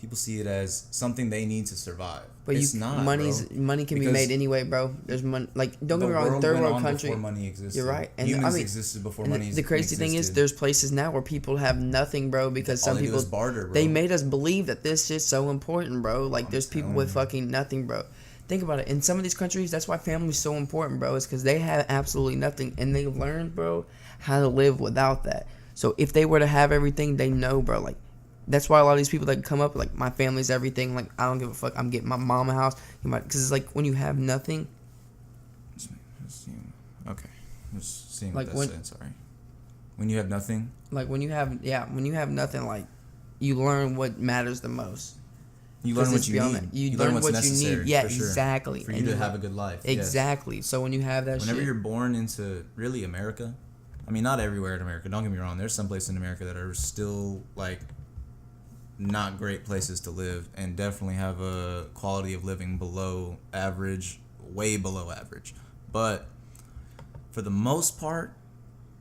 People see it as something they need to survive. But It's you, not, money can be Because made anyway, bro. There's money. Like, don't get The me wrong, world third went world on country. before money existed. You're right, and Humans I mean, existed before and money. the crazy thing is, existed. there's places now where people have nothing, bro, because All some they do people is barter, bro. they made us believe that this shit's so important, bro. Like, there's people telling with you. fucking nothing, bro. Think about it. In some of these countries, that's why family's so important, bro. Is because they have absolutely nothing, and they learned, bro, how to live without that. So if they were to have everything, they know, bro. Like, that's why a lot of these people that come up, like, my family's everything. Like, I don't give a fuck. I'm getting my mom a house. Because it's like, when you have nothing. Okay, I'm just seeing Like, what when- that said. Sorry. When you have nothing, Like, when you have nothing, like, you learn what matters the most. you learn 'Cause what it's you beyond need. that. You learn learn what's what you necessary. need. Yeah, for sure. exactly. For you And to you have have- a good life. yes. Exactly. So when you have that Whenever shit. you're born into really America, I mean, not everywhere in America. Don't get me wrong. There's some places in America that are still like not great places to live, and definitely have a quality of living below average, way below average. But for the most part,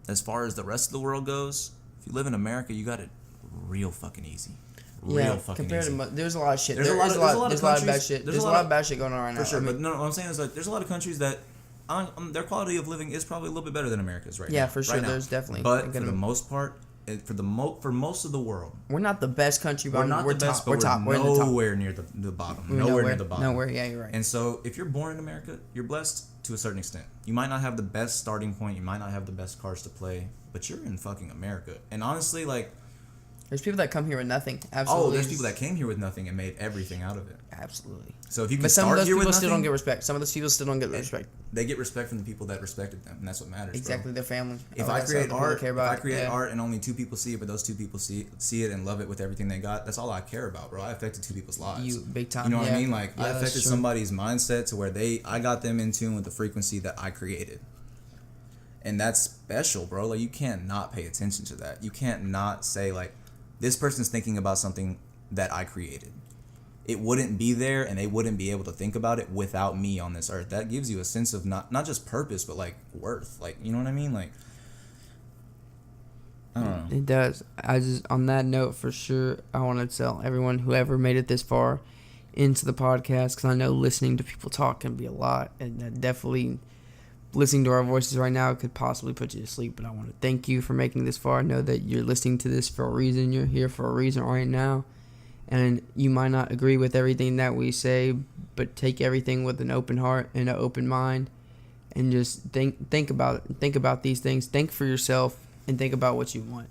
as far as the rest of the world goes, if you live in America, you got it real fucking easy. Real fucking compared easy. to there's a lot of shit. There's a lot of There's a lot of bad countries- shit. there's a There's a lot lot of- of bad shit going on right now. For sure, I mean, but no, what I'm saying is like there's a lot of countries that their quality of living is probably a little bit better than America's right now. Yeah, for sure, right now. there's definitely a But good for the most part, for most of the world, we're not the best country, but we're not the best, top. but We're top. We're we're in the top. nowhere near the bottom. We're Nowhere near the bottom. Nowhere. Yeah, you're right. And so, if you're born in America, you're blessed to a certain extent. You might not have the best starting point. You might not have the best cards to play, but you're in fucking America. And honestly, like, There's people that come here with nothing. Absolutely. oh, there's people that came here with nothing and made everything out of it. Absolutely. So if you can But some of start those here with people still don't nothing, get respect. Some of those people still don't get respect. they get respect from the people that respected them, and that's what matters. Exactly, Bro. their family. If Oh, I that's create what people art, care if about. I create Yeah. art and only 2 people see it, but those 2 people see it and love it with everything they got, that's all I care about, bro. I affected 2 people's lives. You big time. You know what yeah. I mean? Like Yeah, I that's affected true. somebody's mindset to where I got them in tune with the frequency that I created. And that's special, bro. Like you can't not pay attention to that. You can't not say like this person's thinking about something that I created. It wouldn't be there and they wouldn't be able to think about it without me on this earth. That gives you a sense of not just purpose, but like worth. Like, you know what I mean? Like I don't know. It does. I just, on that note, for sure, I want to tell everyone who ever made it this far into the podcast, because I know listening to people talk can be a lot, and that definitely listening to our voices right now could possibly put you to sleep. But I want to thank you for making it this far. I know that you're listening to this for a reason. You're here for a reason right now, and you might not agree with everything that we say, but take everything with an open heart and an open mind, and just think about it. Think about these things. Think for yourself. And think about what you want.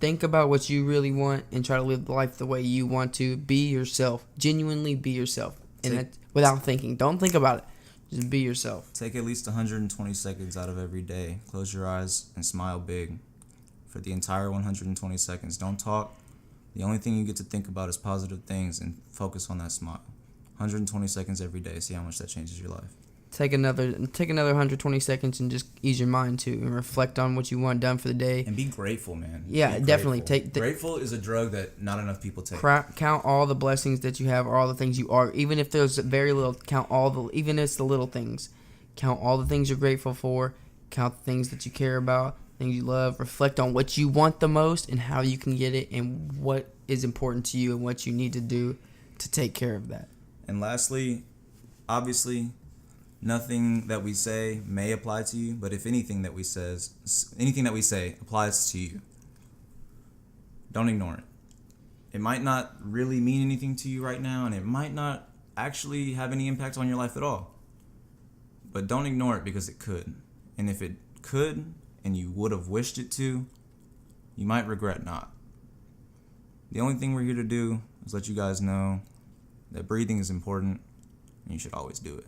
Think about what you really want and try to live life the way you want to. Be yourself. Genuinely be yourself. And that, without thinking. Don't think about it. Just be yourself. Take at least 120 seconds out of every day. Close your eyes and smile big for the entire 120 seconds. Don't talk. The only thing you get to think about is positive things and focus on that smile. 120 seconds every day. See how much that changes your life. Take another 120 seconds and just ease your mind too and reflect on what you want done for the day. And be grateful, man. Yeah, Be definitely. grateful. Grateful is a drug that not enough people take. Count all the blessings that you have, or all the things you are. Even if there's very little, count all the. Even if it's the little things, count all the things you're grateful for. Count the things that you care about, things you love. Reflect on what you want the most and how you can get it, and what is important to you and what you need to do to take care of that. And lastly, obviously, nothing that we say may apply to you, but if anything that we say applies to you, don't ignore it. It might not really mean anything to you right now, and it might not actually have any impact on your life at all. But don't ignore it, because it could. And if it could, and you would have wished it to, you might regret not. The only thing we're here to do is let you guys know that breathing is important, and you should always do it.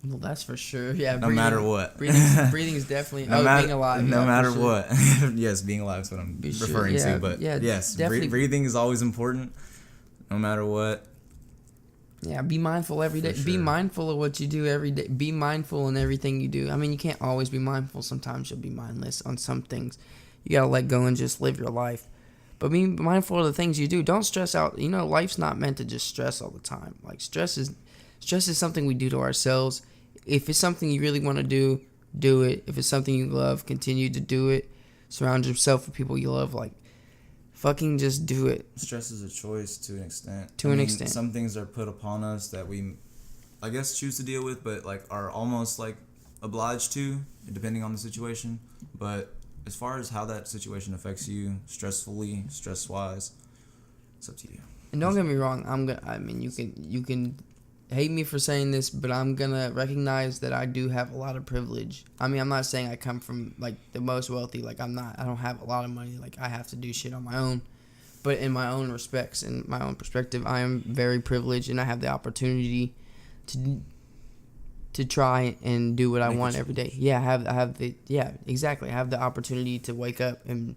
Well, that's for sure. Yeah. No matter what. Breathing is definitely. Being alive. No yeah, matter for sure. what. Yes, being alive is what I'm Be sure, referring yeah, to. But yeah, yes, definitely. breathing is always important. No matter what. Yeah, be mindful every day. For Be sure. mindful of what you do every day. Be mindful in everything you do. I mean, you can't always be mindful. Sometimes you'll be mindless on some things. You gotta let go and just live your life. But be mindful of the things you do. Don't stress out. You know, life's not meant to just stress all the time. Like stress is something we do to ourselves. If it's something you really want to do, do it. If it's something you love, continue to do it. Surround yourself with people you love. Like, fucking just do it. Stress is a choice to an extent. To an extent. Some things are put upon us that we, I guess, choose to deal with, but like are almost like obliged to, depending on the situation. But as far as how that situation affects you, stress-wise, it's up to you. And don't get me wrong, you can hate me for saying this, but I'm gonna recognize that I do have a lot of privilege. I mean, I'm not saying I come from like the most wealthy. Like I don't have a lot of money. Like I have to do shit on my own. But in my own respects, in my own perspective, I am very privileged, and I have the opportunity to try and do what I want every day. Yeah, exactly. I have the opportunity to wake up and,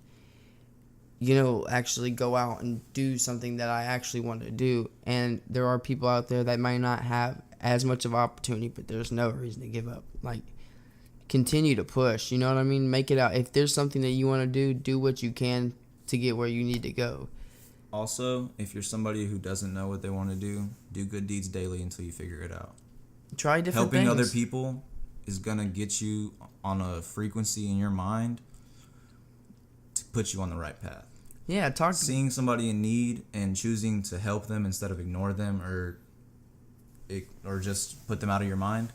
actually go out and do something that I actually want to do. And there are people out there that might not have as much of opportunity, but there's no reason to give up. Like, continue to push, you know what I mean? Make it out. If there's something that you want to do what you can to get where you need to go. Also, if you're somebody who doesn't know what they want to do good deeds daily until you figure it out. Try different Helping things. other people is going to get you on a frequency in your mind to put you on the right path. Yeah, Seeing somebody in need and choosing to help them instead of ignore them or just put them out of your mind,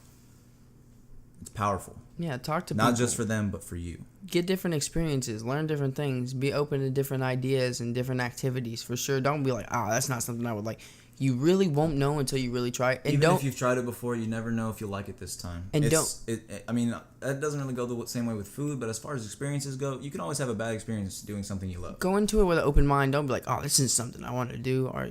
it's powerful. Yeah, talk to people. Not just for them, but for you. Get different experiences, learn different things, be open to different ideas and different activities for sure. Don't be like, that's not something I would like. You really won't know until you really try it. And Even if you've tried it before, you never know if you'll like it this time. And that doesn't really go the same way with food, but as far as experiences go, you can always have a bad experience doing something you love. go into it with an open mind. Don't be like, this is something I want to do, or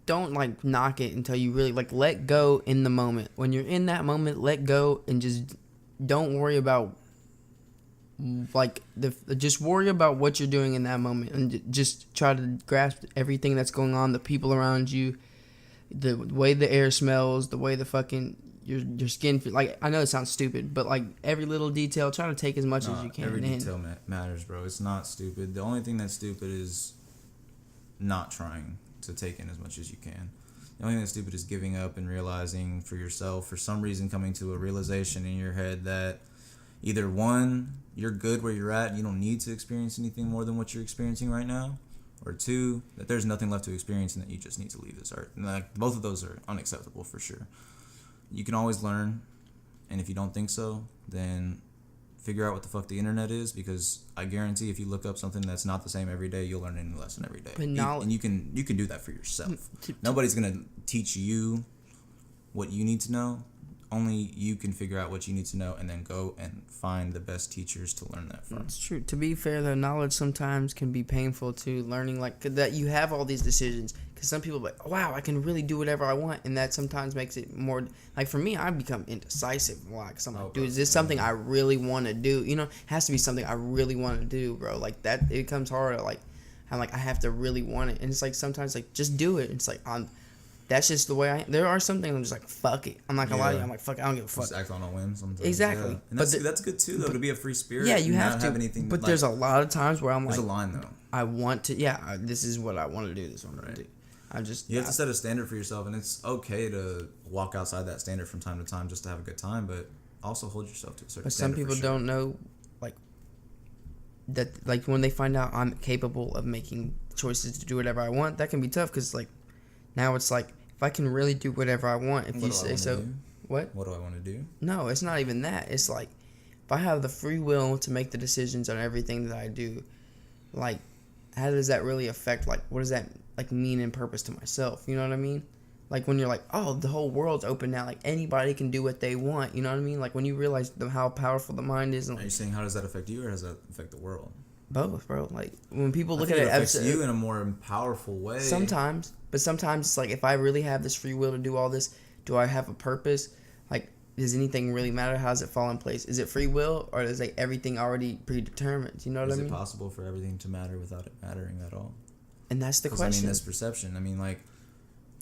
don't like knock it until you really like let go in the moment. When you're in that moment, let go and just don't worry about just worry about what you're doing in that moment, and just try to grasp everything that's going on, the people around you, the way the air smells, the way the fucking your skin feel. Like, I know it sounds stupid, but like every little detail, try to take as much as you can. Every detail matters, bro. It's not stupid. The only thing that's stupid is not trying to take in as much as you can. The only thing that's stupid is giving up and realizing for yourself, for some reason coming to a realization in your head that either one, you're good where you're at and you don't need to experience anything more than what you're experiencing right now, or two, that there's nothing left to experience and that you just need to leave this earth. And like, both of those are unacceptable for sure. You can always learn, and if you don't think so, then figure out what the fuck the internet is, because I guarantee if you look up something that's not the same every day, you'll learn a new lesson every day. But And you can do that for yourself. Nobody's gonna teach you what you need to know. Only you can figure out what you need to know and then go and find the best teachers to learn that from. It's true. To be fair, though, knowledge sometimes can be painful too. Learning like that you have all these decisions, because some people are like, wow, I can really do whatever I want, and that sometimes makes it more like, for me, I become indecisive a lot, because I'm like, dude, is this something I really want to do? It has to be something I really want to do, bro. Like that, it becomes harder. Like I'm like, I have to really want it, and it's like sometimes like just do it. It's like that's just the way I am. There are some things I'm just like, fuck it. I'm not gonna lie to you. I'm like, fuck it, I don't give a fuck. Just act on a whim sometimes. Exactly. Yeah. And that's good too, though, to be a free spirit. Yeah, you and have not to. Have anything, but like, there's a lot of times where I'm like, there's a line though. I want to. Yeah, this is what I want to do. This is what I'm gonna do. You have to set a standard for yourself, and it's okay to walk outside that standard from time to time just to have a good time, but also hold yourself to a certain standard. But some people don't know, like, that, like, when they find out I'm capable of making choices to do whatever I want, that can be tough, because, like, now it's like, if I can really do whatever I want, if you say so. What do I want to do? No, it's not even that. It's like, if I have the free will to make the decisions on everything that I do, like, how does that really affect, like, what does that, like, mean and purpose to myself? You know what I mean? Like, when you're like, the whole world's open now, like, anybody can do what they want, you know what I mean? Like, when you realize how powerful the mind is. And, like, are you saying, how does that affect you, or does that affect the world? Both, bro. Like, when people look at it it, affects you in a more powerful way. Sometimes, but sometimes it's like, if I really have this free will to do all this, do I have a purpose? Like, does anything really matter? How does it fall in place? Is it free will, or is like everything already predetermined? You know what I mean? Is it possible for everything to matter without it mattering at all? And that's the 'Cause, question. I mean, that's perception. I mean, like,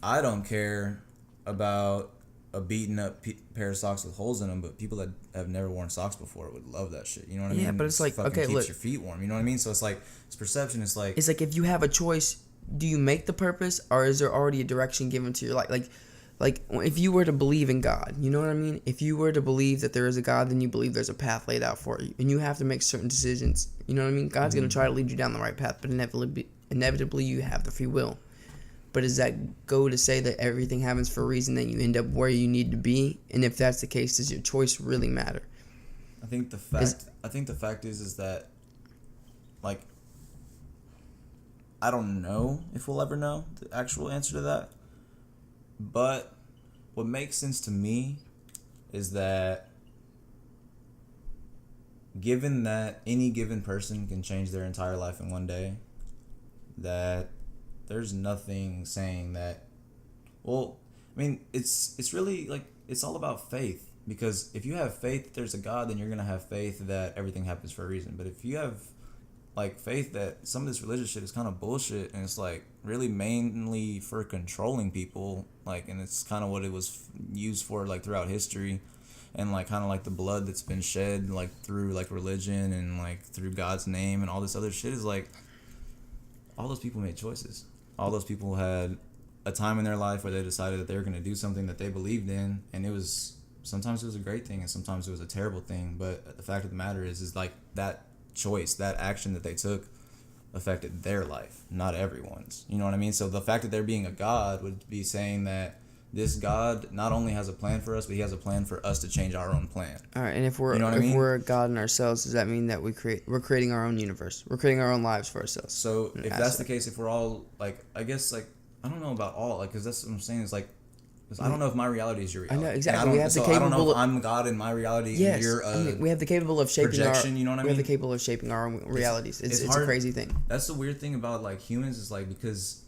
I don't care about a beaten up pair of socks with holes in them, but people that have never worn socks before would love that shit. You know what I mean? Yeah, but it's like, fucking okay, keeps look. your feet warm. You know what I mean? So it's like, it's perception. It's like, If you have a choice, do you make the purpose, or is there already a direction given to your life? Like if you were to believe in God, you know what I mean? If you were to believe that there is a God, then you believe there's a path laid out for you, and you have to make certain decisions. You know what I mean? God's going to try to lead you down the right path, but inevitably you have the free will. But does that go to say that everything happens for a reason, that you end up where you need to be? And if that's the case, does your choice really matter? I think the fact is that, like, I don't know if we'll ever know the actual answer to that. But what makes sense to me is that, given that any given person can change their entire life in one day, that there's nothing saying that. Well, I mean, it's really like, it's all about faith, because if you have faith that there's a God, then you're gonna have faith that everything happens for a reason. But if you have like faith that some of this religious shit is kind of bullshit, and it's like really mainly for controlling people, like, and it's kind of what it was used for, like, throughout history, and like kind of like the blood that's been shed, like, through like religion and like through God's name and all this other shit, is like, all those people made choices. All those people had a time in their life where they decided that they were going to do something that they believed in, and it was, sometimes it was a great thing and sometimes it was a terrible thing, but the fact of the matter is like, that choice, that action that they took affected their life, not everyone's. You know what I mean? So the fact that there being a God would be saying that this God not only has a plan for us, but he has a plan for us to change our own plan. All right, and if we're we're a God in ourselves, does that mean that we're creating our own universe? We're creating our own lives for ourselves. So if that's the case, if we're all like, I guess, like, I don't know about all, like, because that's what I'm saying is like, because I don't know if my reality is your reality. I know exactly. I don't know if I'm God in my reality. Yes, and you're a we have the capable of shaping projection. You know what I mean? We have the capable of shaping our own realities. It's a crazy thing. That's the weird thing about like humans, is like, because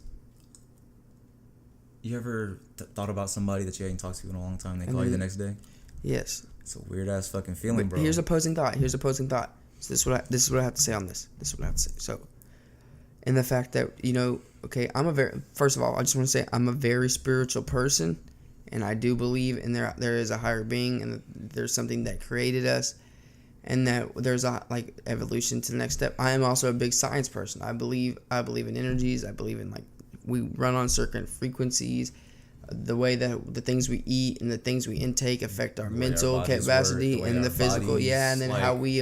you ever thought about somebody that you hadn't talked to in a long time, they call you the next day? Yes. It's a weird ass fucking feeling, bro. Here's opposing thought. So this is what I have to say on this. So, and the fact that, you know, okay, first of all, I just want to say I'm a very spiritual person, and I do believe in there is a higher being, and there's something that created us, and that there's a like evolution to the next step. I am also a big science person. I believe in energies. I believe in, like, we run on certain frequencies. The way that the things we eat and the things we intake affect our mental capacity and the physical, and then like, how we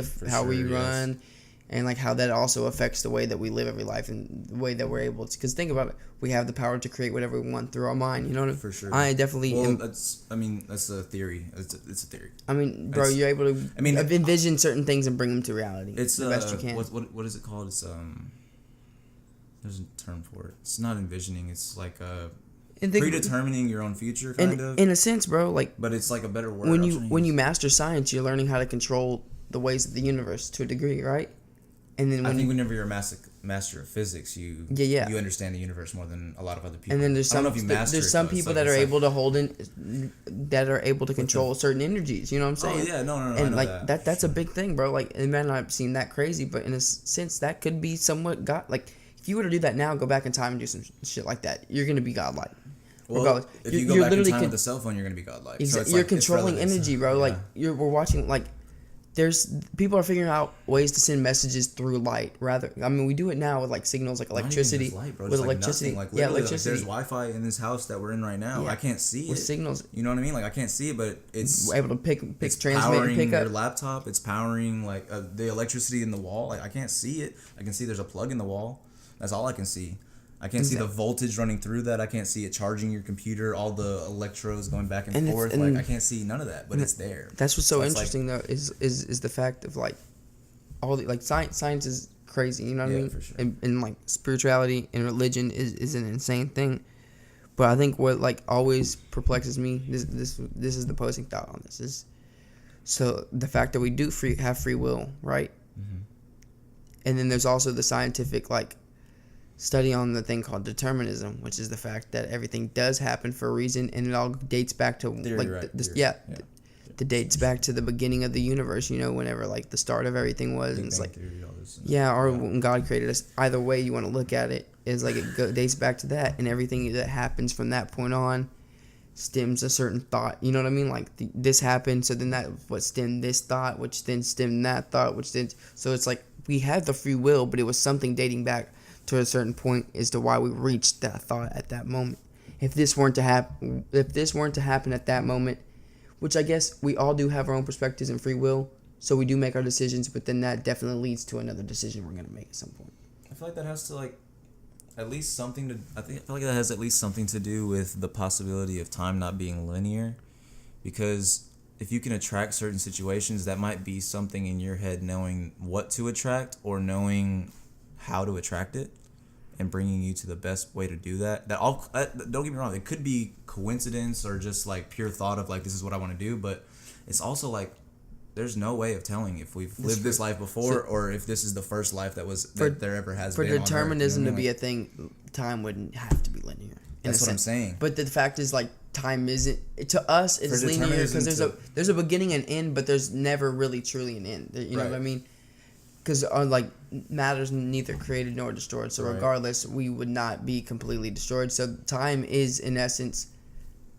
run, and like how that also affects the way that we live every life and the way that we're able to. Because think about it, we have the power to create whatever we want through our mind. You know what I mean? For sure. I definitely. That's a theory. It's a theory. I mean, bro, you're able to. Envision certain things and bring them to reality. It's the best you can. What is it called? It's there's a term for it. It's not envisioning. It's like predetermining your own future, kind of. In a sense, bro, like. But it's like a better word. When you master science, you're learning how to control the ways of the universe to a degree, right? And then whenever you're a master of physics, you understand the universe more than a lot of other people. And then there's some people that are able to hold in, that are able to control certain energies. You know what I'm saying? Oh yeah, no. And I know like that's a big thing, bro. Like, it might not seem that crazy, but in a sense, that could be somewhat like. If you were to do that now, go back in time and do some shit like that, you're gonna be godlike. Well, if you go back in time with the cell phone, you're gonna be godlike. Exactly. So you're controlling energy, bro. Yeah. Like we're watching, like, there's people are figuring out ways to send messages through light. We do it now with like signals, like electricity. Light, bro. With electricity, Like, electricity. there's Wi-Fi in this house that we're in right now. I can't see with it. Signals. You know what I mean? Like, I can't see it, but it's able to pick, transmit, powering and pick up. your laptop. It's powering like the electricity in the wall. Like, I can't see it. I can see there's a plug in the wall. That's all I can see. I can't see the voltage running through that. I can't see it charging your computer, all the electrodes going back and forth. Like, I can't see none of that, but it's there. That's what's so interesting, though, is the fact of, like, all the, like, science is crazy, you know what I mean? For sure. And like, spirituality and religion is an insane thing. But I think what, like, always perplexes me, this is the opposing thought on this, is so the fact that we do have free will, right? Mm-hmm. And then there's also the scientific, like, study on the thing called determinism, which is the fact that everything does happen for a reason, and it all dates back to that dates back to the beginning of the universe, whenever like the start of everything was. And it's like, or when God created us. Either way you want to look at it, is like dates back to that, and everything that happens from that point on stems a certain thought. You know what I mean? Like this happened, so then that what stemmed this thought, which then stemmed that thought, which then so it's like we had the free will, but it was something dating back to a certain point as to why we reached that thought at that moment. If this weren't to happen at that moment, which I guess we all do have our own perspectives and free will, so we do make our decisions, but then that definitely leads to another decision we're gonna make at some point. I feel like that has to at least something to. I feel like that has at least something to do with the possibility of time not being linear, because if you can attract certain situations, that might be something in your head knowing what to attract or knowing how to attract it, and bringing you to the best way to do that. Don't get me wrong, it could be coincidence or just like pure thought of like this is what I want to do, but it's also like there's no way of telling if we've lived this life before or if this is the first life that there ever has been. For determinism to be a thing, time wouldn't have to be linear. That's what I'm saying. But the fact is, like, time isn't to us. It's linear because there's a beginning and end, but there's never really truly an end. You know what I mean? Because like matter's neither created nor destroyed. So regardless, we would not be completely destroyed. So time is in essence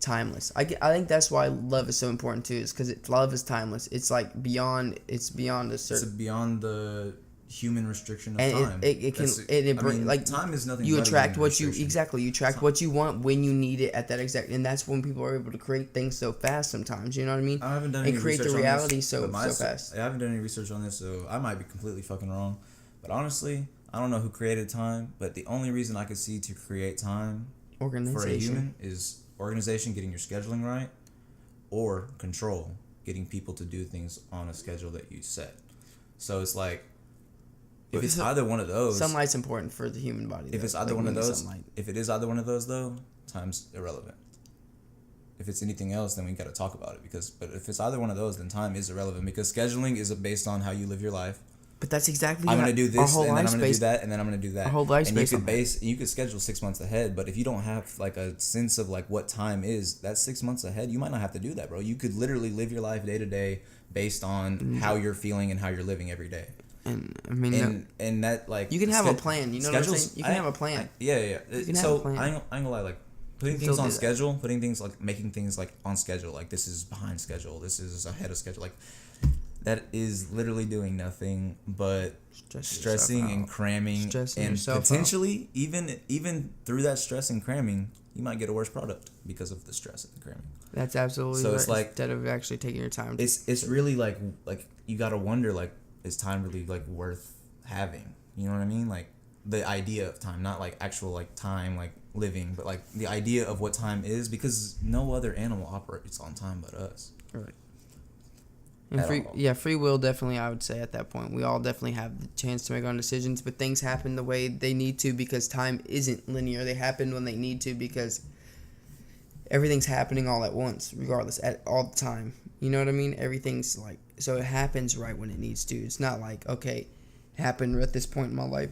timeless. I think that's why love is so important too. Is because love is timeless. It's like beyond. It's beyond a certain. It's beyond the human restriction of time. Time is nothing. You but attract what you You attract what you want when you need it at that exact. And that's when people are able to create things so fast. Sometimes you know what I mean. I haven't done any create research the reality on this, so fast. I haven't done any research on this, so I might be completely fucking wrong. But honestly, I don't know who created time. But the only reason I could see to create time for a human is organization, getting your scheduling right, or control, getting people to do things on a schedule that you set. So it's like, if it's either one of those, sunlight's important for the human body. If it's either one of those, if it is either one of those though, time's irrelevant. If it's anything else, then we got to talk about it but if it's either one of those, then time is irrelevant because scheduling is based on how you live your life. But that's exactly. I'm gonna do this, and then I'm gonna do that, and then I'm gonna do that. Our whole life's based on that. You could schedule 6 months ahead, but if you don't have like a sense of like what time is, that 6 months ahead, you might not have to do that, bro. You could literally live your life day to day based on how you're feeling and how you're living every day. And I mean, and that like you can have a plan. You know what I'm saying? You can have a plan. Yeah. So I ain't gonna lie, like putting things on schedule, putting things like making things like on schedule, like this is behind schedule, this is ahead of schedule, like. That is literally doing nothing but stressing and cramming, and potentially even through that stress and cramming, you might get a worse product because of the stress and cramming. That's absolutely right. It's like instead of actually taking your time. It's really like you gotta wonder, like, is time really like worth having? You know what I mean? Like the idea of time, not like actual like time like living, but like the idea of what time is, because no other animal operates on time but us. Right. And free will definitely, I would say at that point, we all definitely have the chance to make our own decisions, but things happen the way they need to because time isn't linear. They happen when they need to because everything's happening all at once, regardless, at all the time. You know what I mean? Everything's like, so it happens right when it needs to. It's not like, okay, it happened at this point in my life.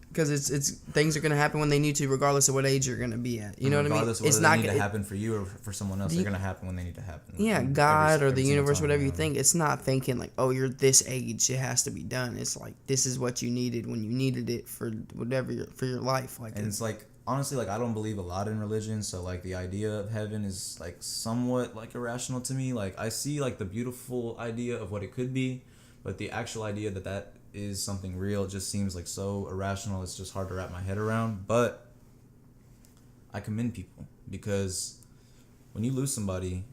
Because it's things are going to happen when they need to, regardless of what age you're going to be at. You know what I mean? It's not going to happen for you or for someone else. They're going to happen when they need to happen. Yeah, God or the universe, whatever you think. It's not thinking like, oh, you're this age, it has to be done. It's like, this is what you needed when you needed it for whatever for your life. Like, and it's like, honestly, like I don't believe a lot in religion, so like the idea of heaven is like somewhat like irrational to me. Like I see like the beautiful idea of what it could be, but the actual idea that is something real, it just seems like so irrational. It's just hard to wrap my head around. But I commend people, because when you lose somebody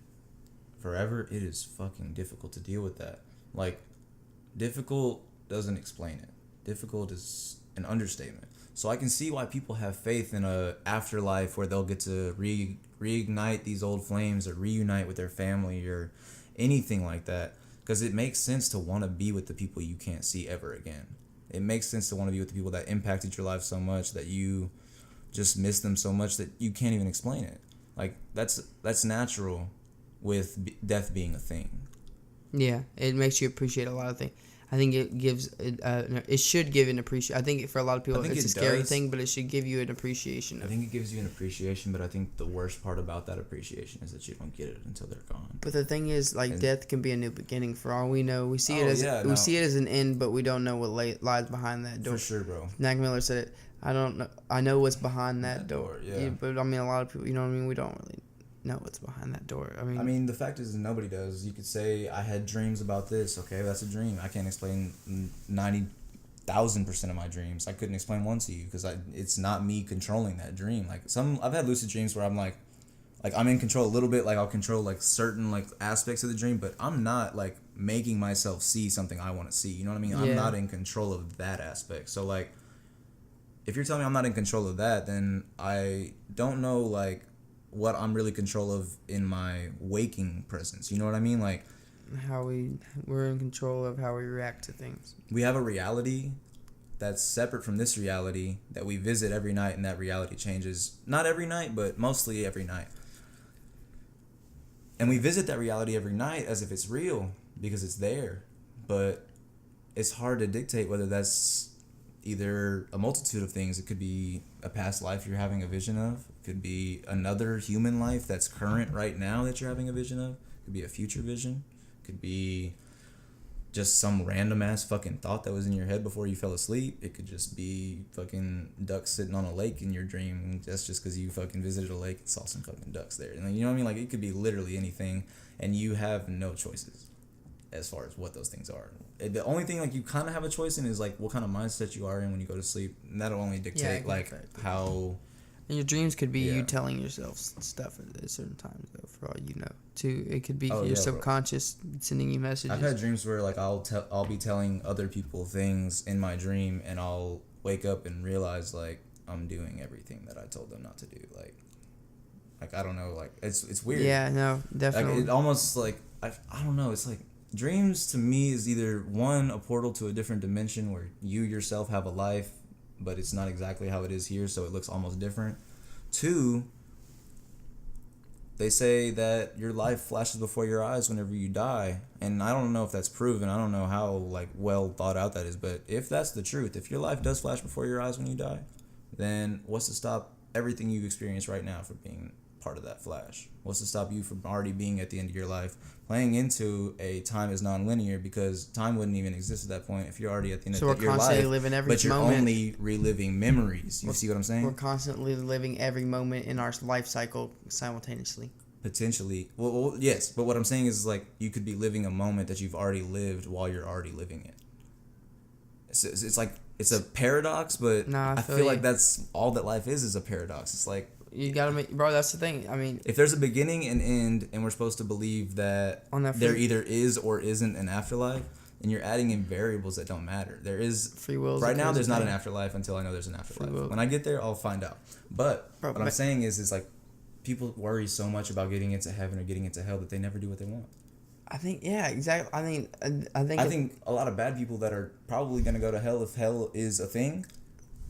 forever, it is fucking difficult to deal with that. Like, difficult doesn't explain it. Difficult is an understatement. So I can see why people have faith in a afterlife where they'll get to reignite these old flames or reunite with their family or anything like that. Because it makes sense to want to be with the people you can't see ever again. It makes sense to want to be with the people that impacted your life so much that you just miss them so much that you can't even explain it. Like, that's natural with death being a thing. Yeah, it makes you appreciate a lot of things. I think it gives it should give an appreciation. I think for a lot of people think it's a it scary does. thing, but it should give you an appreciation. I think it gives you an appreciation, but I think the worst part about that appreciation is that you don't get it until they're gone. But the thing is, like, And- death can be a new beginning. For all we know, we see Oh, it as yeah, we no. see it as an end, but we don't know what lies behind that door. For sure, bro. Mac Miller said it. I don't know. I know what's behind that door. yeah. But I mean, a lot of people, you know what I mean. We don't really know what's behind that door. I mean, The fact is nobody does. You could say I had dreams about this. Okay, that's a dream. I can't explain 90,000% of my dreams. I couldn't explain one to you because it's not me controlling that dream. Like I've had lucid dreams where I'm like I'm in control a little bit. Like I'll control like certain like aspects of the dream, but I'm not like making myself see something I want to see. You know what I mean? I'm Yeah. not in control of that aspect. So like, if you're telling me I'm not in control of that, then I don't know like what I'm really control of in my waking presence. You know what I mean? Like, we're in control of how we react to things. we have a reality that's separate from this reality that we visit every night, and that reality changes. Not every night, but mostly every night. And we visit that reality every night as if it's real because it's there. But it's hard to dictate whether that's either a multitude of things. It could be a past life you're having a vision of. It could be another human life that's current right now that you're having a vision of. It could be a future vision. It could be just some random ass fucking thought that was in your head before you fell asleep. It could just be fucking ducks sitting on a lake in your dream. And that's just because you fucking visited a lake and saw some fucking ducks there. And you know what I mean? Like, it could be literally anything, and you have no choices as far as what those things are. The only thing like you kind of have a choice in is like what kind of mindset you are in when you go to sleep, and that'll only dictate like how. And your dreams could be you Yeah. telling yourself stuff at certain times, though, for all you know. Too, it could be Oh, your yeah, bro. subconscious sending you messages. I've had dreams where like I'll be telling other people things in my dream, and I'll wake up and realize like I'm doing everything that I told them not to do. Like I don't know, like it's weird. Yeah, no, definitely. Like it almost like I don't know. It's like dreams to me is either one, a portal to a different dimension where you yourself have a life, but it's not exactly how it is here, so it looks almost different. Two, they say that your life flashes before your eyes whenever you die, and I don't know if that's proven. I don't know how like well thought out that is, but if that's the truth, if your life does flash before your eyes when you die, then what's to stop everything you experience right now from being part of that flash? What's to stop you from already being at the end of your life, playing into a time is non-linear, because time wouldn't even exist at that point if you're already at the end So of we're your life. constantly living every but you're moment. only reliving memories. You see what I'm saying? We're constantly living every moment in our life cycle simultaneously. Potentially. Well, yes, but what I'm saying is like you could be living a moment that you've already lived while you're already living it. It's like it's a paradox, but Nah, I I feel feel you. like that's all that life is a paradox. It's like You gotta make, bro. That's the thing. I mean, if there's a beginning and end, and we're supposed to believe that On that there free- either is or isn't an afterlife, and you're adding in variables that don't matter. There is free will. is a right now. crazy There's not an thing. afterlife until I know there's an will. afterlife. When I get there, I'll find out. But Bro, what I'm but- saying is like people worry so much about getting into heaven or getting into hell that they never do what they want. I think, yeah, exactly. I mean, I think. I think a lot of bad people that are probably going to go to hell if hell is a thing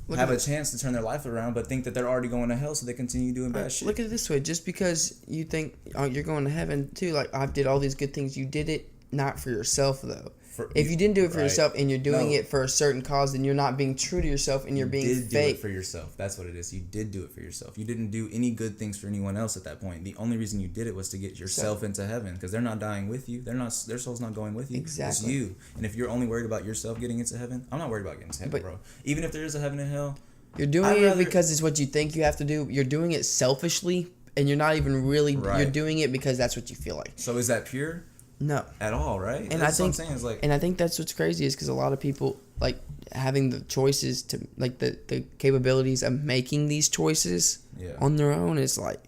Look have at a chance to turn their life around, but think that they're already going to hell, so they continue doing bad shit. Look at it this way: just because you think you're going to heaven too, like I did all these good things, you did it not for yourself though. If you didn't do it for Right. yourself and you're doing No. it for a certain cause, then you're not being true to yourself and you're being did do fake. it for yourself. That's what it is. You did do it for yourself. You didn't do any good things for anyone else at that point. The only reason you did it was to get yourself into heaven, because they're not dying with you. They're not. Their soul's not going with you. Exactly. It's you. And if you're only worried about yourself getting into heaven, I'm not worried about getting into heaven, But- bro. Even if there is a heaven and hell, You're doing I'd it rather- because it's what you think you have to do. You're doing it selfishly, and you're not even really. Right. You're doing it because that's what you feel like. so is that pure No. at all? Right. And That's I what think, I'm saying. Is like and I think that's what's crazy is because a lot of people like having the choices to like the capabilities of making these choices Yeah. on their own is like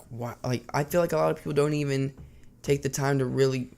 why, like I feel like a lot of people don't even take the time to really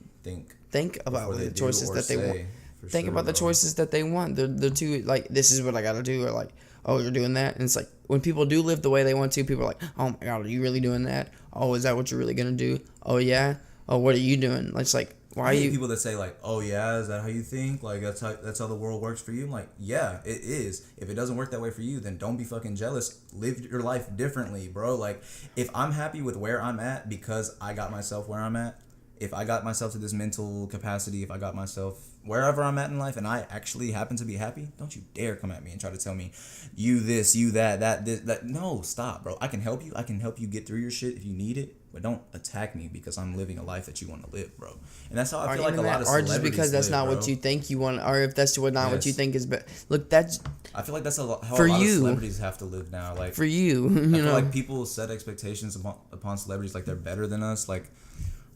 think about before they the do choices or that they want. say, for Think sure, about the bro. choices that they want. They're too like this is what I gotta do, or like oh you're doing that, and it's like when people do live the way they want to, people are like oh my god are you really doing that? Oh is that what you're really gonna do? Oh yeah. Oh what are you doing? It's like why I are hate you? people that say like, "Oh yeah, is that how you think? Like that's how the world works for you?" I'm like, "Yeah, it is. If it doesn't work that way for you, then don't be fucking jealous. Live your life differently, bro. Like if I'm happy with where I'm at because I got myself where I'm at, if I got myself to this mental capacity, if I got myself wherever I'm at in life, and I actually happen to be happy, don't you dare come at me and try to tell me you this, you that this, that. No, stop, bro. I can help you. I can help you get through your shit if you need it, but don't attack me because I'm living a life that you want to live, bro. And that's how I feel like a lot of celebrities or just because that's live, not what you think you want, or if that's not what you think is better. Look, that's I feel like that's how for a lot you, of celebrities have to live now. Like for you, I you feel know, like people set expectations upon celebrities like they're better than us. Like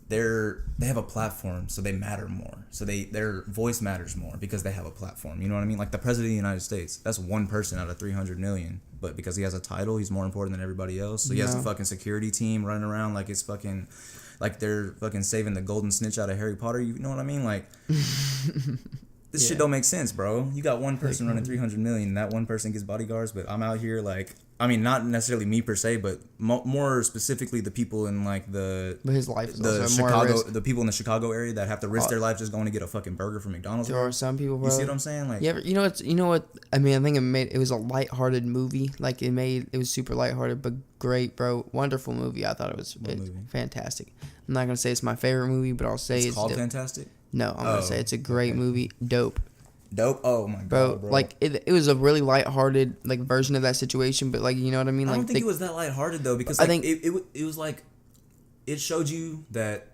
they have a platform, so they matter more. So their voice matters more because they have a platform. You know what I mean? Like the president of the United States, that's one person out of 300 million. But because he has a title, he's more important than everybody else. So he has a fucking security team running around like it's fucking, like they're fucking saving the golden snitch out of Harry Potter. You know what I mean? Like this shit don't make sense, bro. You got one person running 300 million, and that one person gets bodyguards. But I'm out here like, I mean, not necessarily me per se, but more specifically the people in like but his life is the also more at risk. the people in the Chicago area that have to risk their life just going to get a fucking burger from McDonald's. There are some people, bro. You see what I'm saying? Like, yeah, you know what? I mean, I think it was a lighthearted movie. Like it was super lighthearted, but great, bro. Wonderful movie. I thought it was fantastic. I'm not gonna say it's my favorite movie, but I'll say it's called dope. Fantastic. No, I'm gonna say it's a great movie. Dope. Oh my god, bro. Like it was a really lighthearted like version of that situation, but like you know what I mean. I Like don't think it was that lighthearted though, because like, I think it was like it showed you that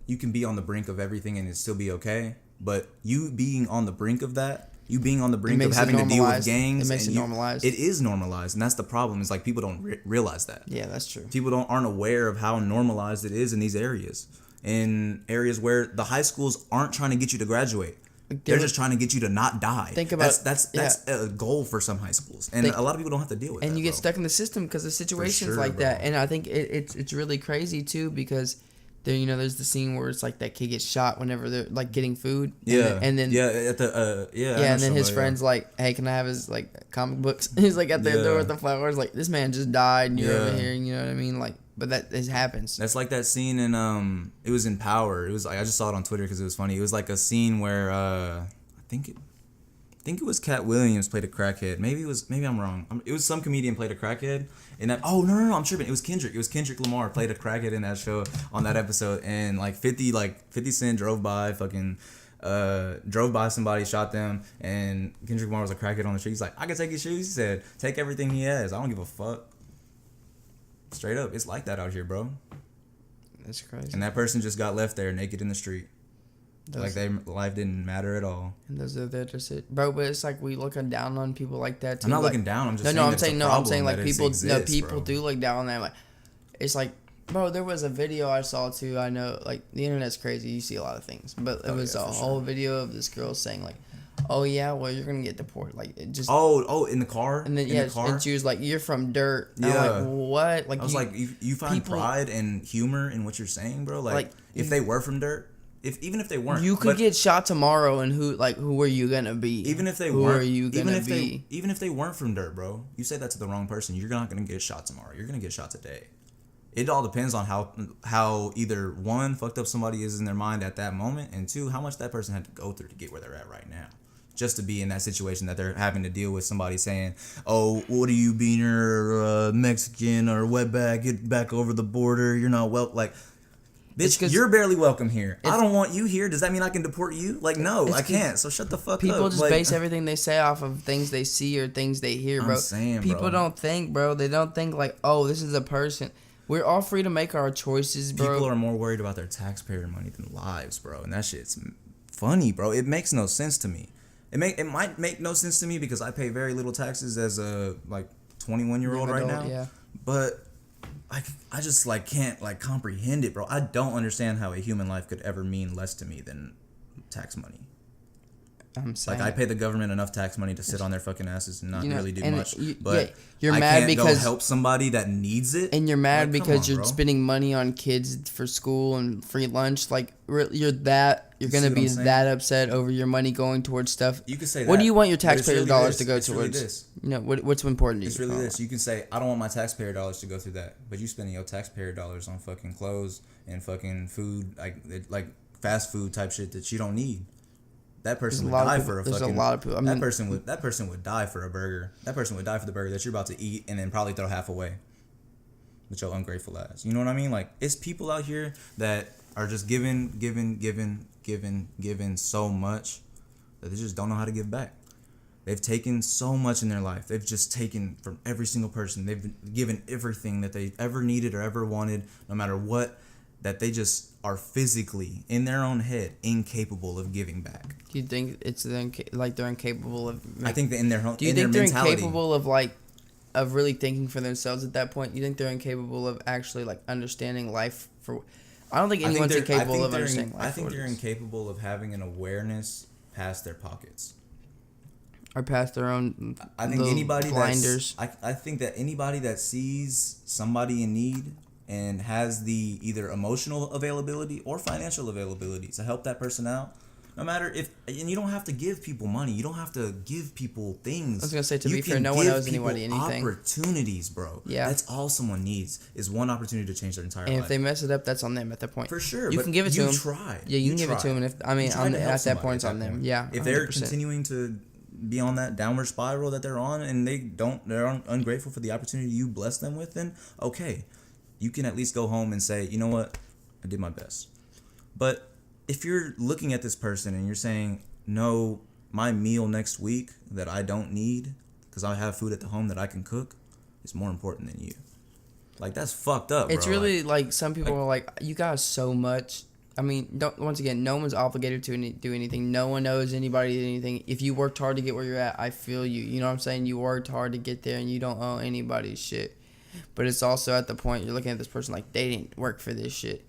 you can be on the brink of everything and it still be okay. But you being on the brink of that, you being on the brink of having to deal with gangs, it makes it normalized. It is normalized, and that's the problem. Is like people don't realize that. Yeah, that's true. People aren't aware of how normalized it is in these areas. In areas where the high schools aren't trying to get you to graduate. They're just trying to get you to not die. Think about that's a goal for some high schools, and a lot of people don't have to deal with that. And you get bro. stuck in the system because of situations sure, like bro. that. And I think it's really crazy too because there there's the scene where it's like that kid gets shot whenever they're like getting food. And then at the and then his friend's like, hey, can I have his like comic books? He's like at their door with the flowers. Like this man just died, and you're over here. You know what I mean? Like, but that happens. That's like that scene in it was in Power. It was like I just saw it on Twitter because it was funny. It was like a scene where I think it was Cat Williams played a crackhead. Maybe I'm wrong. It was some comedian played a crackhead. And that no, I'm tripping. It was Kendrick. It was Kendrick Lamar played a crackhead in that show on that episode. And like 50 Cent drove by somebody, shot them, and Kendrick Lamar was a crackhead on the street. He's like, I can take his shoes. He said, take everything he has. I don't give a fuck. Straight up, it's like that out here, bro. That's crazy. And that person just got left there naked in the street. Like their life didn't matter at all. And those are there just it, bro. But it's like we looking down on people like that too. I'm not like, looking down. I'm just I'm saying like people exists, bro. do look down on that. Like it's like, bro, there was a video I saw too. I know like the internet's crazy. You see a lot of things, but it was a whole video of this girl saying like, oh yeah, well you're gonna get deported. Like it just in the car. And then and she was like, you're from dirt. And yeah. I'm like, what? Like I was like, you find pride and humor in what you're saying, bro. Like if they were from dirt. Even if they weren't, you could get shot tomorrow, and who are you gonna be? Even if they who weren't, are you gonna be? Even if they weren't from dirt, bro, you say that to the wrong person, you're not gonna get shot tomorrow. You're gonna get shot today. It all depends on how either one fucked up somebody is in their mind at that moment, and two, how much that person had to go through to get where they're at right now, just to be in that situation that they're having to deal with somebody saying, "Oh, what are you, beaner, Mexican or wetback? Get back over the border. You're not like." Bitch, you're barely welcome here. I don't want you here. Does that mean I can deport you? Like, no, I can't. So shut the fuck up. People just base everything they say off of things they see or things they hear, bro. People don't think, bro. They don't think like, oh, this is a person. We're all free to make our choices, bro. People are more worried about their taxpayer money than lives, bro. And that shit's funny, bro. It makes no sense to me. It might make no sense to me because I pay very little taxes as a 21-year-old right now. Yeah. But I just can't comprehend it, bro. I don't understand how a human life could ever mean less to me than tax money. I'm saying I pay the government enough tax money to sit on their fucking asses and not really do much. But you're I mad can't because go help somebody that needs it. And you're mad because you're spending money on kids for school and free lunch. Like you're gonna be that upset over your money going towards stuff. You can say that. What do you want your taxpayer dollars to go towards? Really this. What's important to you? It's really this. You can say, I don't want my taxpayer dollars to go through that, but you spending your taxpayer dollars on fucking clothes and fucking food, like fast food type shit that you don't need. That person would die for a fucking. There's a lot of people. That person would die for a burger. That person would die for the burger that you're about to eat and then probably throw half away. With your ungrateful ass. You know what I mean? Like, it's people out here that are just giving so much that they just don't know how to give back. They've taken so much in their life. They've just taken from every single person. They've given everything that they ever needed or ever wanted, no matter what, that they just are physically, in their own head, incapable of giving back. Do you think it's like they're incapable of? I think that in their Do you think they're incapable of of really thinking for themselves at that point? You think they're incapable of actually like understanding life for? I don't think anyone's incapable of understanding life. I think they're incapable of having an awareness past their pockets. Or past their own. I think anybody blinders. I think that anybody that sees somebody in need and has the either emotional availability or financial availability to help that person out, no matter if, and you don't have to give people money, you don't have to give people things. I was gonna say, to be fair, no one owes anybody anything. Opportunities, bro. Yeah, that's all someone needs is one opportunity to change their entire life. And if they mess it up, that's on them at that point. For sure, you can give it to them. Try. Yeah, you can give it to them. And if at that point, it's on them. Yeah, 100%. If they're continuing to be on that downward spiral that they're on, and they're ungrateful for the opportunity you bless them with, then okay, you can at least go home and say, you know what, I did my best. But if you're looking at this person and you're saying, no, my meal next week that I don't need because I have food at the home that I can cook is more important than you. Like, that's fucked up, It's bro. really like some people are like, you got so much. I mean, once again, no one's obligated to do anything. No one owes anybody anything. If you worked hard to get where you're at, I feel you. You know what I'm saying? You worked hard to get there, and you don't owe anybody shit. But it's also at the point you're looking at this person like, they didn't work for this shit.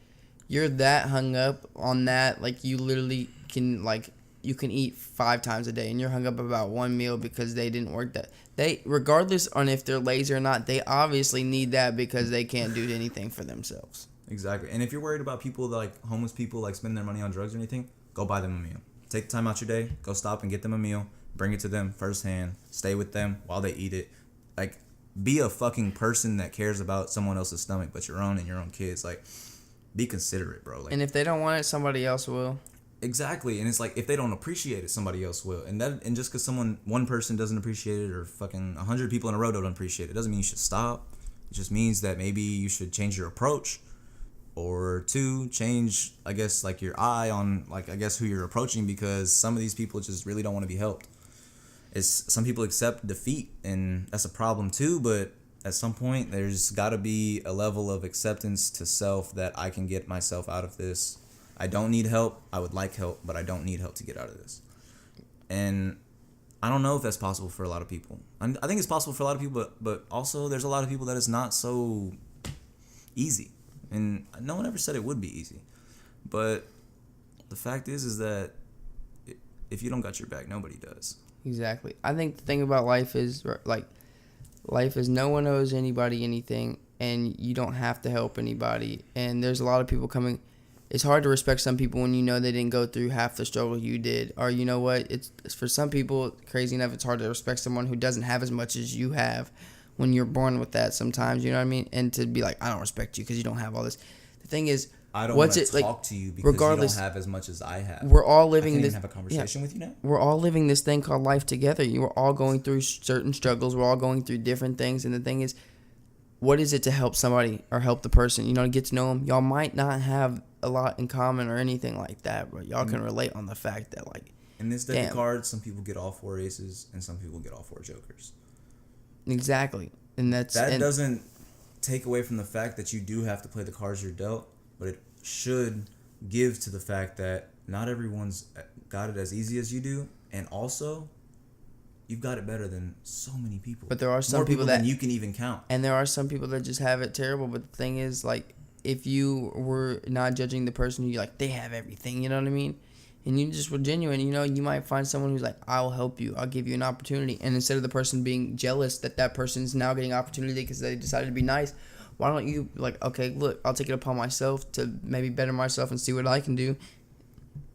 You're that hung up on that, like you literally can, like, you can eat 5 times a day, and you're hung up about one meal because they didn't work that. They, regardless on if they're lazy or not, they obviously need that because they can't do anything for themselves. Exactly. And if you're worried about people like homeless people like spending their money on drugs or anything, go buy them a meal. Take the time out your day, go stop and get them a meal, bring it to them firsthand, stay with them while they eat it. Like, be a fucking person that cares about someone else's stomach but your own and your own kids. Like, be considerate, bro. Like, and if they don't want it, somebody else will. Exactly. And it's like, if they don't appreciate it, somebody else will. And just because one person doesn't appreciate it, or fucking 100 people in a row don't appreciate it, doesn't mean you should stop. It just means that maybe you should change your approach. Or 2, change, I guess, like your eye on, like, I guess who you're approaching, because some of these people just really don't want to be helped. Some people accept defeat, and that's a problem too, but at some point there's got to be a level of acceptance to self that I can get myself out of this. I don't need help. I would like help, but I don't need help to get out of this. And I don't know if that's possible for a lot of people. I think it's possible for a lot of people, but also there's a lot of people that it's not so easy. And no one ever said it would be easy. But the fact is that if you don't got your back, nobody does. Exactly. I think the thing about life is, like, life is no one owes anybody anything, and you don't have to help anybody. And there's a lot of people coming. It's hard to respect some people when you know they didn't go through half the struggle you did. Or, you know what? It's for some people, crazy enough, it's hard to respect someone who doesn't have as much as you have. When you're born with that sometimes, you know what I mean? And to be like, I don't respect you because you don't have all this. The thing is, I don't want to talk to you because regardless, you don't have as much as I have. We're all living this. Have a conversation with you now. We're all living this thing called life together. We're all going through certain struggles. We're all going through different things. And the thing is, what is it to help somebody or help the person? You know, to get to know them. Y'all might not have a lot in common or anything like that, but y'all can relate on the fact that, like, in this deck of cards, some people get all 4 aces and some people get all 4 jokers. Exactly. And that doesn't take away from the fact that you do have to play the cards you're dealt, but it should give to the fact that not everyone's got it as easy as you do, and also you've got it better than so many people. But there are some more people that than you can even count. And there are some people that just have it terrible. But the thing is, like, if you were not judging the person who, like, they have everything, you know what I mean? And you just were genuine, you know, you might find someone who's like, I'll help you, I'll give you an opportunity. And instead of the person being jealous that person's now getting opportunity because they decided to be nice, why don't you, like, okay, look, I'll take it upon myself to maybe better myself and see what I can do.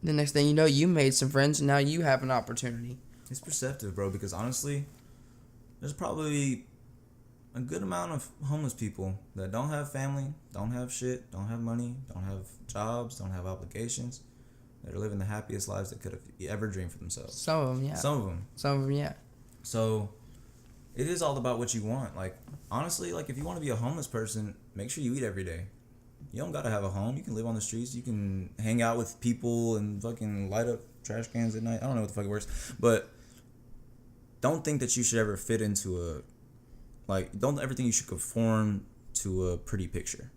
The next thing you know, you made some friends, and now you have an opportunity. It's perceptive, bro, because honestly, there's probably a good amount of homeless people that don't have family, don't have shit, don't have money, don't have jobs, don't have obligations. That are living the happiest lives they could have ever dreamed for themselves. Some of them, yeah. Some of them, yeah. So, it is all about what you want. Like, honestly, like, if you want to be a homeless person, make sure you eat every day. You don't gotta have a home. You can live on the streets. You can hang out with people and fucking light up trash cans at night. I don't know what the fuck it works, but don't think that you should ever fit into don't ever think you should conform to a pretty picture,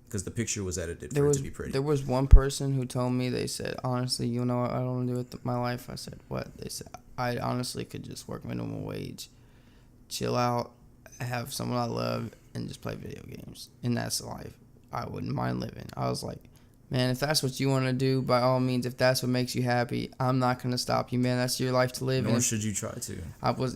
because the picture was edited for it to be pretty. There was one person who told me, they said, honestly, you know what I don't want to do with my life? I said, what? They said, I honestly could just work minimum wage, chill out, have someone I love, and just play video games. And that's the life I wouldn't mind living. I was like, man, if that's what you want to do, by all means, if that's what makes you happy, I'm not going to stop you, man. That's your life to live. Nor should you try to. I was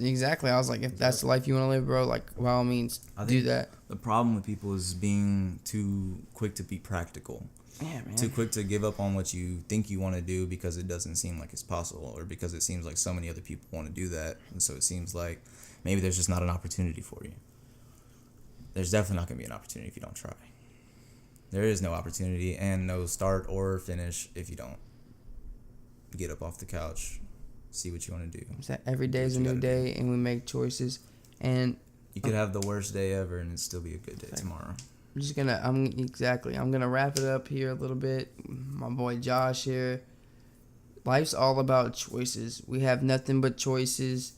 like, if that's the life you want to live, bro, like, by all means, do that. The problem with people is being too quick to be practical. Yeah, man. Too quick to give up on what you think you want to do because it doesn't seem like it's possible, or because it seems like so many other people want to do that, and so it seems like maybe there's just not an opportunity for you. There's definitely not going to be an opportunity if you don't try. There is no opportunity and no start or finish if you don't get up off the couch, see what you want to do. Every day is a new day, and we make choices. And you could have the worst day ever, and it'd still be a good day tomorrow. I'm gonna wrap it up here a little bit. My boy Josh here. Life's all about choices. We have nothing but choices.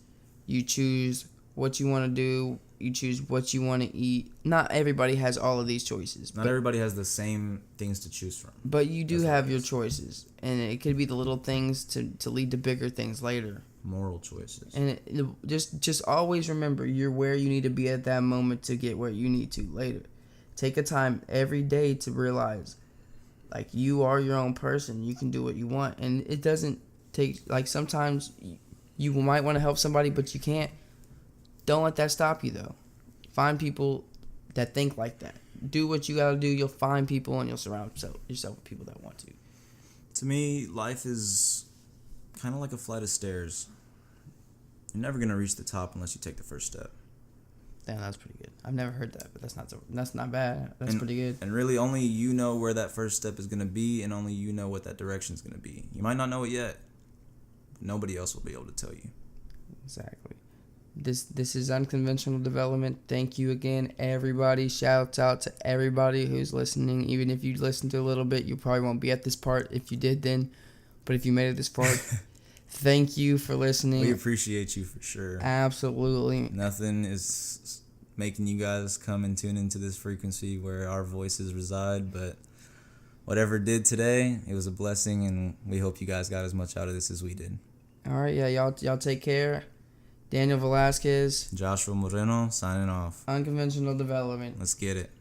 You choose what you want to do. You choose what you want to eat. Not everybody has all of these choices. Not everybody has the same things to choose from. But you do have your choices. And it could be the little things to lead to bigger things later. Moral choices. And just always remember, you're where you need to be at that moment to get where you need to later. Take a time every day to realize, like, you are your own person. You can do what you want. And it doesn't take, like, sometimes you might want to help somebody, but you can't. Don't let that stop you, though. Find people that think like that. Do what you gotta do. You'll find people, and you'll surround yourself with people that want to. To me, life is kind of like a flight of stairs. You're never gonna reach the top unless you take the first step. Damn, that's pretty good. I've never heard that, but that's not bad. That's pretty good. And really, only you know where that first step is gonna be, and only you know what that direction is gonna be. You might not know it yet, but nobody else will be able to tell you. Exactly. This is Unconventional Development. Thank you again, everybody. Shouts out to everybody who's listening. Even if you listened to a little bit, you probably won't be at this part. If you did, then. But if you made it this far, thank you for listening. We appreciate you for sure. Absolutely. Nothing is making you guys come and tune into this frequency where our voices reside, but whatever it did today, it was a blessing, and we hope you guys got as much out of this as we did. All right, yeah, y'all take care. Daniel Velasquez, Joshua Moreno, signing off. Unconventional Development. Let's get it.